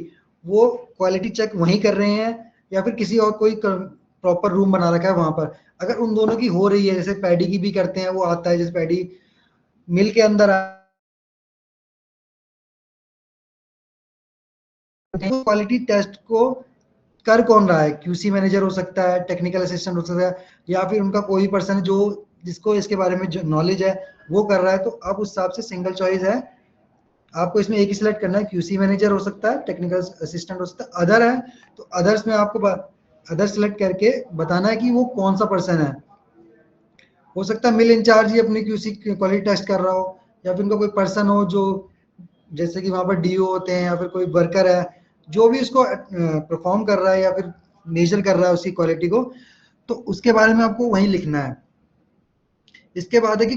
वो क्वालिटी चेक वहीं कर रहे हैं या फिर किसी और कोई प्रॉपर रूम बना रखा है वहां पर। अगर उन दोनों की हो रही है, जैसे पैडी की भी करते हैं, वो आता है जैसे पैडी मिल के अंदर क्वालिटी टेस्ट को कर कौन रहा है, क्यूसी मैनेजर हो सकता है, टेक्निकल असिस्टेंट हो सकता है, या फिर उनका कोई पर्सन है जो जिसको इसके बारे में जो नॉलेज है वो कर रहा है। तो अब उस हिसाब से सिंगल चॉइस है, आपको इसमें एक ही सिलेक्ट करना है, क्यूसी मैनेजर हो सकता है, टेक्निकल असिस्टेंट हो सकता है, अदर है तो अदर्स में आपको अदर सेलेक्ट करके बताना है कि वो कौन सा पर्सन है। हो सकता है मिल इंचार्ज ही अपनी क्यूसी क्वालिटी टेस्ट कर रहा हो, या फिर उनका कोई पर्सन हो जो जैसे कि वहां पर डीओ होते हैं, या फिर कोई वर्कर है जो भी उसको परफॉर्म कर रहा है या फिर मेजर कर रहा है उसकी क्वालिटी को, तो उसके बारे में आपको वहीं लिखना है। इसके बाद है कि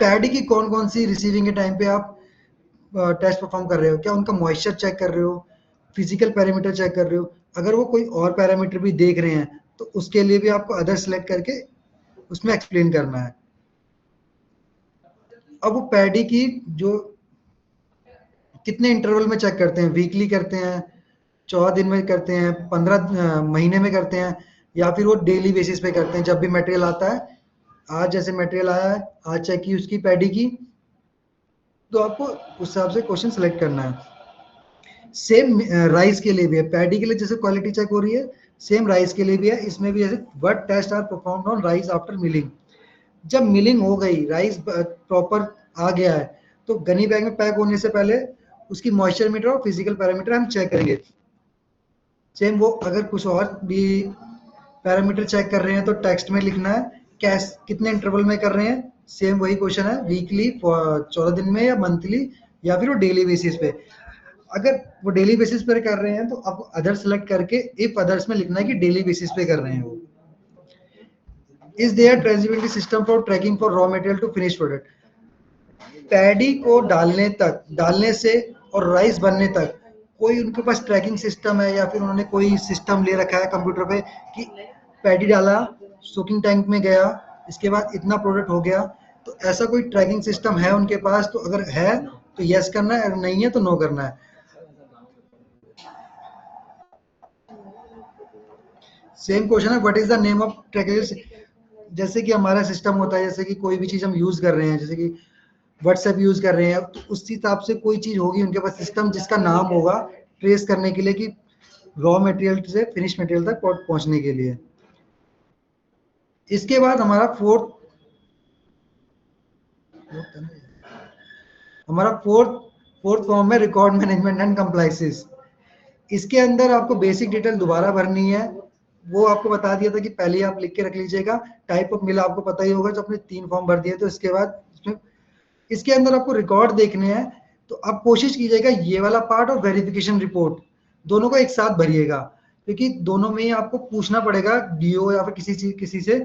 पैडी की कौन कौन सी रिसीविंग के टाइम पे आप टेस्ट परफॉर्म कर रहे हो, क्या उनका मॉइस्चर चेक कर रहे हो, फिजिकल पैरामीटर चेक कर रहे हो, अगर वो कोई और पैरामीटर भी देख रहे हैं तो उसके लिए भी आपको अदर सेलेक्ट करके उसमें एक्सप्लेन करना है। अब वो पैडी की जो कितने इंटरवल में चेक करते हैं, वीकली करते हैं, 14 दिन में करते हैं, 15 महीने में करते हैं, या फिर वो डेली बेसिस पे करते हैं, जब भी मटेरियल आता है। आज जैसे मटेरियल आया है, आज चेक की उसकी पैडी की, तो आपको उस हिसाब से क्वेश्चन सेलेक्ट करना है। सेम राइस के लिए भी है, पैडी के लिए जैसे क्वालिटी चेक हो रही है, सेम राइस के लिए भी है। इसमें भी जैसे what test are performed on rice after milling, जब मिलिंग हो गई, राइस प्रॉपर आ गया है, तो गनी बैग में पैक होने से पहले उसकी मॉइस्चर मीटर और फिजिकल पैरामीटर हम चेक करेंगे। सेम वो अगर कुछ और भी पैरामीटर चेक कर रहे हैं तो टेक्स्ट में लिखना है, कैश कितने इंटरवल में कर रहे हैं, सेम वही क्वेश्चन है, वीकली 14 दिन में या मंथली या फिर वो डेली बेसिस पे। अगर वो डेली बेसिस पर कर रहे हैं तो आपको अदर सेलेक्ट करके इफ अदर्स में लिखना है कि डेली बेसिस पे कर रहे हैं वो। Is there traceability system for tracking for raw material to finish product, paddy को डालने से और राइस बनने तक कोई उनके पास ट्रैकिंग सिस्टम है, या फिर उन्होंने कोई सिस्टम ले रखा है कंप्यूटर पे कि पैडी डाला, सोकिंग टैंक में गया, इसके बाद इतना प्रोडक्ट हो गया, तो ऐसा कोई ट्रैकिंग सिस्टम है उनके पास? तो अगर है तो यस करना है, अगर नहीं है तो नो करना है। सेम क्वेश्चन है, what is the name of tracking, जैसे कि हमारा सिस्टम होता है, जैसे कि कोई भी चीज हम यूज कर रहे हैं, जैसे कि व्हाट्सएप यूज कर रहे हैं, तो उस हिसाब से कोई चीज होगी उनके पास सिस्टम जिसका नाम होगा ट्रेस करने के लिए कि रॉ मटेरियल से फिनिश मटेरियल तक पहुंचने के लिए। इसके बाद हमारा फोर्थ फॉर्म है रिकॉर्ड मैनेजमेंट एंड कंप्लाइंसेस। इसके अंदर आपको बेसिक डिटेल दोबारा भरनी है, वो आपको बता दिया था कि पहले आप लिख के रख लीजिएगा। टाइप ऑफ मिल आपको पता ही होगा, जो आपने 3 फॉर्म भर दिए, तो इसके बाद इसके अंदर आपको रिकॉर्ड देखने हैं। तो आप कोशिश कीजिएगा ये वाला पार्ट और वेरिफिकेशन रिपोर्ट दोनों को एक साथ भरिएगा, क्योंकि दोनों में ही आपको पूछना पड़ेगा डीओ या फिर किसी से।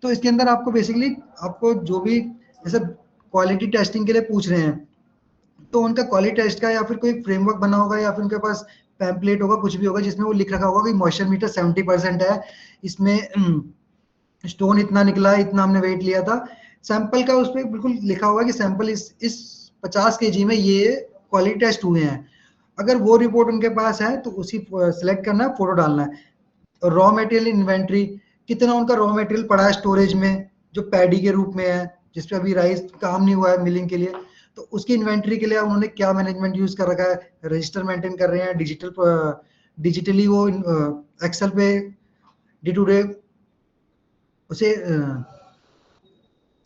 तो इसके अंदर आपको बेसिकली आपको जो भी जैसे क्वालिटी टेस्टिंग के लिए पूछ रहे हैं, तो उनका क्वालिटी टेस्ट का या फिर कोई फ्रेमवर्क बना होगा, या फिर उनके पास पैम्पलेट होगा, कुछ भी होगा जिसमें वो लिख रखा होगा कि मॉइस्चर मीटर 70% है, इसमें स्टोन इतना निकला, इतना हमने वेट लिया था सैंपल का, उस पर बिल्कुल लिखा होगा कि सैंपल इस 50 केजी में ये क्वालिटी टेस्ट हुए हैं। अगर वो रिपोर्ट उनके पास है तो उसी सिलेक्ट करना है, फोटो डालना है। रॉ मटेरियल इन्वेंट्री, कितना उनका रॉ मटेरियल पड़ा है स्टोरेज में जो पैडी के रूप में है, जिसपे अभी राइस काम नहीं हुआ है मिलिंग के लिए, तो उसकी इन्वेंट्री के लिए उन्होंने क्या मैनेजमेंट यूज कर रखा है, रजिस्टर मेंटेन कर रहे हैं, डिजिटली वो एक्सेल पे डे टू डे उसे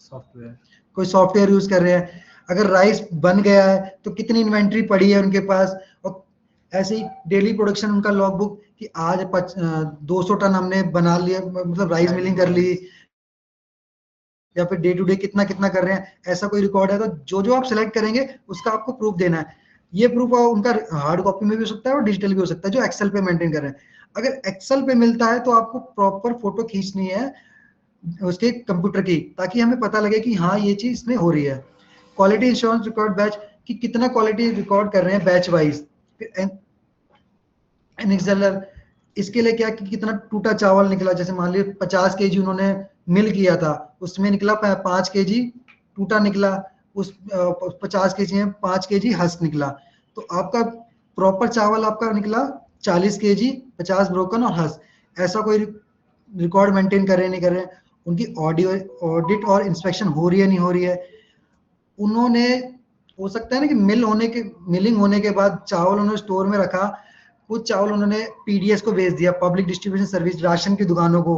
सॉफ्टवेयर कोई सॉफ्टवेयर यूज कर रहे हैं। अगर राइस बन गया है तो कितनी इन्वेंट्री पड़ी है उनके पास, और ऐसे ही डेली प्रोडक्शन उनका लॉग बुक कि आज 200 टन हमने बना लिया, मतलब राइस मिलिंग कर ली, या फिर डे टू डे कितना कितना कर रहे हैं, ऐसा कोई रिकॉर्ड है। तो जो जो आप सेलेक्ट करेंगे उसका आपको प्रूफ देना है। ये प्रूफ उनका हार्ड कॉपी में भी हो सकता है और डिजिटल भी हो सकता है, जो एक्सेल पे मेंटेन कर रहे हैं। अगर एक्सेल पे मिलता है तो आपको प्रॉपर फोटो खींचनी है उसके कंप्यूटर की, ताकि हमें पता लगे कि हाँ ये चीज इसमें हो रही है। क्वालिटी इंश्योरेंस रिकॉर्ड बैच, कि कितना क्वालिटी रिकॉर्ड कर रहे हैं बैच वाइज। एनएक्सएलआर, इसके लिए क्या कि कितना टूटा चावल निकला, जैसे मान लीजिए 50 केजी उन्होंने मिल किया था, उसमें निकला 5 केजी टूटा निकला, उस 50 केजी में 5 केजी हस्क निकला, तो आपका प्रॉपर चावल आपका निकला 40 केजी, 50 ब्रोकन और हस्क। ऐसा कोई रिकॉर्ड मेंटेन कर रहे नहीं कर रहे, उनकी ऑडिट और इंस्पेक्शन हो रही है नहीं हो रही है। उन्होंने, हो सकता है ना कि मिलिंग होने के बाद चावल उन्होंने स्टोर में रखा, कुछ चावल उन्होंने पीडीएस को भेज दिया, पब्लिक डिस्ट्रीब्यूशन सर्विस, राशन की दुकानों को,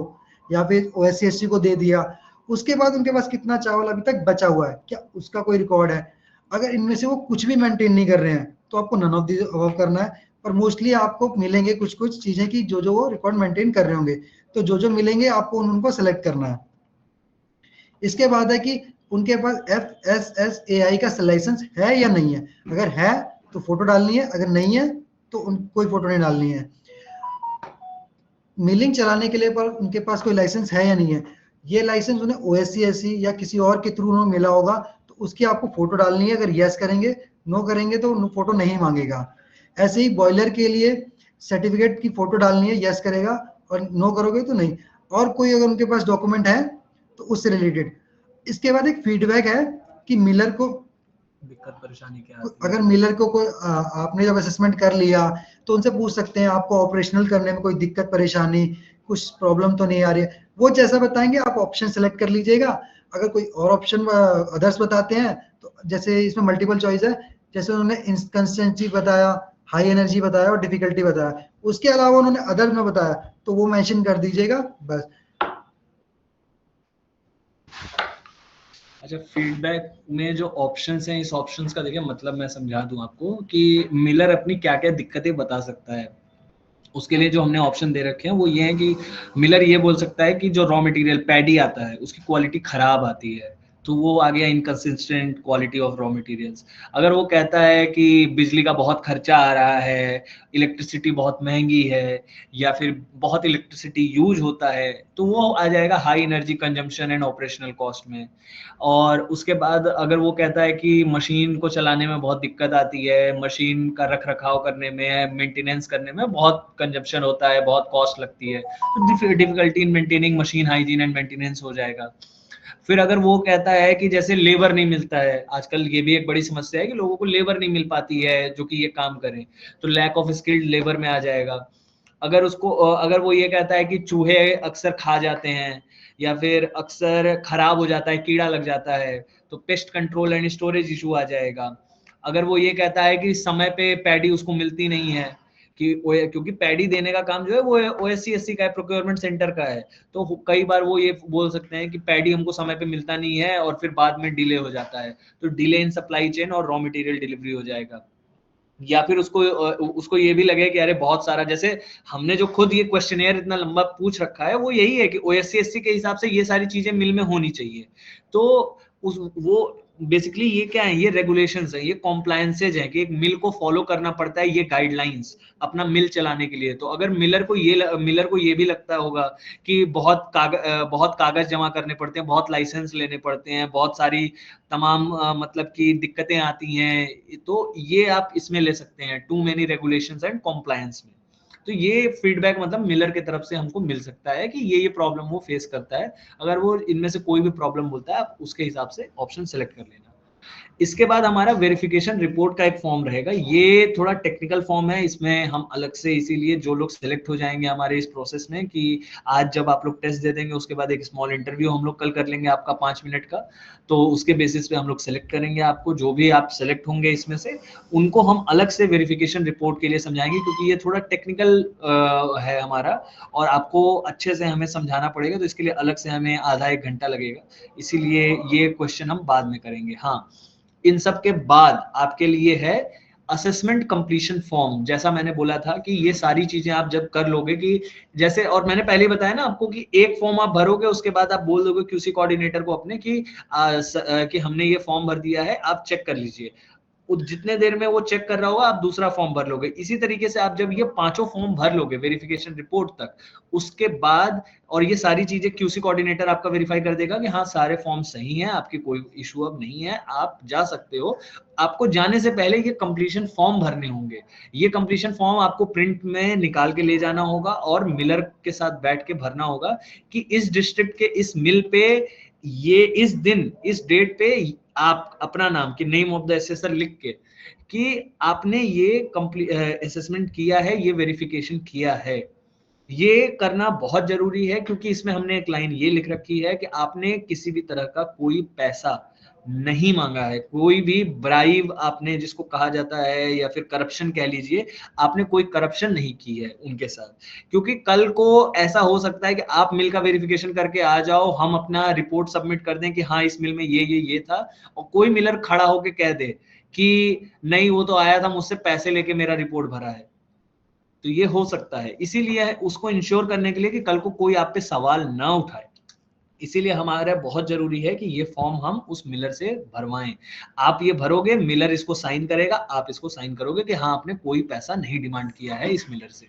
या फिर ओएससी को दे दिया। उसके बाद उनके पास कितना चावल अभी तक बचा हुआ है, क्या उसका कोई रिकॉर्ड है? अगर इनमें से वो कुछ भी मेंटेन नहीं कर रहे हैं तो आपको नन ऑफ दी अबव करना है। पर मोस्टली आपको मिलेंगे कुछ कुछ चीजें कि जो जो वो रिकॉर्ड मेंटेन कर रहे होंगे, तो जो जो मिलेंगे आपको उनको सेलेक्ट करना है। इसके बाद है कि उनके पास FSSAI का लाइसेंस है या नहीं है। अगर है तो फोटो डालनी है, अगर नहीं है तो कोई फोटो नहीं डालनी है। मिलिंग चलाने के लिए पर उनके पास कोई लाइसेंस है या नहीं है, ये लाइसेंस उन्हें OSCSC या किसी और के थ्रू उन्हें मिला होगा, तो उसकी आपको फोटो डालनी है। अगर यस करेंगे, नो करेंगे तो फोटो नहीं मांगेगा। ऐसे ही बॉयलर के लिए सर्टिफिकेट की फोटो डालनी है, यस करेगा, और नो करोगे तो नहीं। और कोई अगर उनके पास डॉक्यूमेंट है तो उससे रिलेटेड। इसके बाद एक फीडबैक है कि मिलर को दिक्कत परेशानी क्या आती है। अगर मिलर को कोई आपने जब असेसमेंट कर लिया तो उनसे पूछ सकते हैं आपको ऑपरेशनल करने में कोई दिक्कत परेशानी, कुछ प्रॉब्लम तो नहीं आ रही है। वो जैसा बताएंगे आप ऑप्शन सेलेक्ट कर लीजिएगा। अगर कोई और ऑप्शन अदर्स बताते हैं तो जैसे इसमें मल्टीपल चॉइस है, जैसे उन्होंने इंकंसिस्टेंसी बताया, हाई एनर्जी बताया और डिफिकल्टी बताया, उसके अलावा उन्होंने अदर में बताया तो वो मेंशन कर दीजिएगा बस। अच्छा, फीडबैक में जो ऑप्शंस हैं, इस ऑप्शंस का देखिए मतलब मैं समझा दूं आपको कि मिलर अपनी क्या क्या दिक्कतें बता सकता है। उसके लिए जो हमने ऑप्शन दे रखे हैं वो ये है कि मिलर ये बोल सकता है कि जो रॉ मटेरियल पैडी आता है उसकी क्वालिटी खराब आती है, तो वो आ गया inconsistent quality of raw materials. अगर वो कहता है कि बिजली का बहुत खर्चा आ रहा है, इलेक्ट्रिसिटी बहुत महंगी है, या फिर बहुत इलेक्ट्रिसिटी यूज होता है, तो वो आ जाएगा high energy consumption and operational cost में। और उसके बाद अगर वो कहता है कि मशीन को चलाने में बहुत दिक्कत आती है, मशीन का रख रखाव करने में, मेंटेनेंस करने में बहुत कंजप्शन होता है, बहुत कॉस्ट लगती है, तो difficulty in maintaining machine hygiene and maintenance हो जाएगा। फिर अगर वो कहता है कि जैसे लेबर नहीं मिलता है, आजकल ये भी एक बड़ी समस्या है कि लोगों को लेबर नहीं मिल पाती है जो कि ये काम करें, तो लैक ऑफ स्किल्ड लेबर में आ जाएगा। अगर वो ये कहता है कि चूहे अक्सर खा जाते हैं या फिर अक्सर खराब हो जाता है, कीड़ा लग जाता है, तो pest control and storage issue आ जाएगा। अगर वो ये कहता है कि समय पे पैडी उसको मिलती नहीं है, क्योंकि पैडी देने का काम जो है वो OSCSC का है, प्रोक्योरमेंट सेंटर का है, तो कई बार वो ये बोल सकते हैं कि पैडी हमको समय पे मिलता नहीं है और फिर बाद में डिले हो जाता है, तो डिले इन सप्लाई चेन और रॉ मटेरियल डिलीवरी हो जाएगा। या फिर उसको ये भी लगे कि अरे बहुत सारा, जैसे हमने जो खुद ये क्वेश्चनेयर इतना लंबा पूछ रखा है वो यही है कि OSCSC के हिसाब से ये सारी चीजें मिल में होनी चाहिए। तो वो बेसिकली ये क्या है, ये रेगुलेशंस है, ये कॉम्प्लायंसेज है कि एक मिल को फॉलो करना पड़ता है ये गाइडलाइंस अपना मिल चलाने के लिए। तो अगर मिलर को ये भी लगता होगा कि बहुत कागज जमा करने पड़ते हैं, बहुत लाइसेंस लेने पड़ते हैं, बहुत सारी तमाम मतलब की दिक्कतें आती हैं, तो ये आप इसमें ले सकते हैं too many regulations and compliance में। तो ये फीडबैक मतलब मिलर की तरफ से हमको मिल सकता है कि ये प्रॉब्लम वो फेस करता है। अगर वो इनमें से कोई भी प्रॉब्लम बोलता है, आप उसके हिसाब से ऑप्शन सेलेक्ट कर लेना। इसके बाद हमारा वेरिफिकेशन रिपोर्ट का एक फॉर्म रहेगा। ये थोड़ा टेक्निकल फॉर्म है, इसमें हम अलग से, इसीलिए जो लोग सेलेक्ट हो जाएंगे हमारे इस प्रोसेस में, कि आज जब आप लोग टेस्ट दे देंगे उसके बाद एक स्मॉल इंटरव्यू हम लोग कल कर लेंगे आपका 5 मिनट का, तो उसके बेसिस पे हम लोग सेलेक्ट करेंगे आपको। जो भी आप सेलेक्ट होंगे इसमें से, उनको हम अलग से वेरिफिकेशन रिपोर्ट के लिए समझाएंगे, क्योंकि ये थोड़ा टेक्निकल है हमारा और आपको अच्छे से हमें समझाना पड़ेगा, तो इसके लिए अलग से हमें आधा 1 घंटा लगेगा, इसीलिए ये क्वेश्चन हम बाद में करेंगे। हाँ, इन सब के बाद आपके लिए है असेसमेंट कंप्लीशन फॉर्म। जैसा मैंने बोला था कि ये सारी चीजें आप जब कर लोगे, कि जैसे, और मैंने पहले ही बताया ना आपको कि एक फॉर्म आप भरोगे, उसके बाद आप बोल दोगे QC कोऑर्डिनेटर को अपने कि हमने ये फॉर्म भर दिया है, आप चेक कर लीजिए। जितने देर में वो चेक कर रहा होगा आप दूसरा फॉर्म भर लोगे। इसी तरीके से आप जब ये 5 फॉर्म भर लोगे वेरिफिकेशन रिपोर्ट तक, उसके बाद, और ये सारी चीजें QC कोऑर्डिनेटर आपका वेरीफाई कर देगा कि हाँ सारे फॉर्म सही हैं, आपकी कोई इशू अब नहीं है, आप जा सकते हो। आपको जाने से पहले ये कंप्लीशन फॉर्म भरने होंगे। ये कंप्लीशन फॉर्म आपको प्रिंट में निकाल के ले जाना होगा और मिलर के साथ बैठ के भरना होगा कि इस डिस्ट्रिक्ट के इस मिल पे ये इस दिन इस डेट पे आप अपना नाम कि नेम ऑफ द असेसर लिख के कि आपने ये असेसमेंट किया है, ये वेरिफिकेशन किया है। ये करना बहुत जरूरी है, क्योंकि इसमें हमने एक लाइन ये लिख रखी है कि आपने किसी भी तरह का कोई पैसा नहीं मांगा है, कोई भी ब्राइब आपने जिसको कहा जाता है या फिर करप्शन कह लीजिए, आपने कोई करप्शन नहीं की है उनके साथ। क्योंकि कल को ऐसा हो सकता है कि आप मिल का वेरिफिकेशन करके आ जाओ, हम अपना रिपोर्ट सबमिट कर दें कि हाँ इस मिल में ये था, और कोई मिलर खड़ा होके कह दे कि नहीं वो तो आया था मुझसे पैसे लेके मेरा रिपोर्ट भरा है, तो ये हो सकता है। इसीलिए उसको इंश्योर करने के लिए कि कल को कोई आप पे सवाल ना उठाए, इसीलिए हमारा बहुत जरूरी है कि ये फॉर्म हम उस मिलर से भरवाएं। आप ये भरोगे, मिलर इसको साइन करेगा, आप इसको साइन करोगे कि हाँ आपने कोई पैसा नहीं डिमांड किया है इस मिलर से।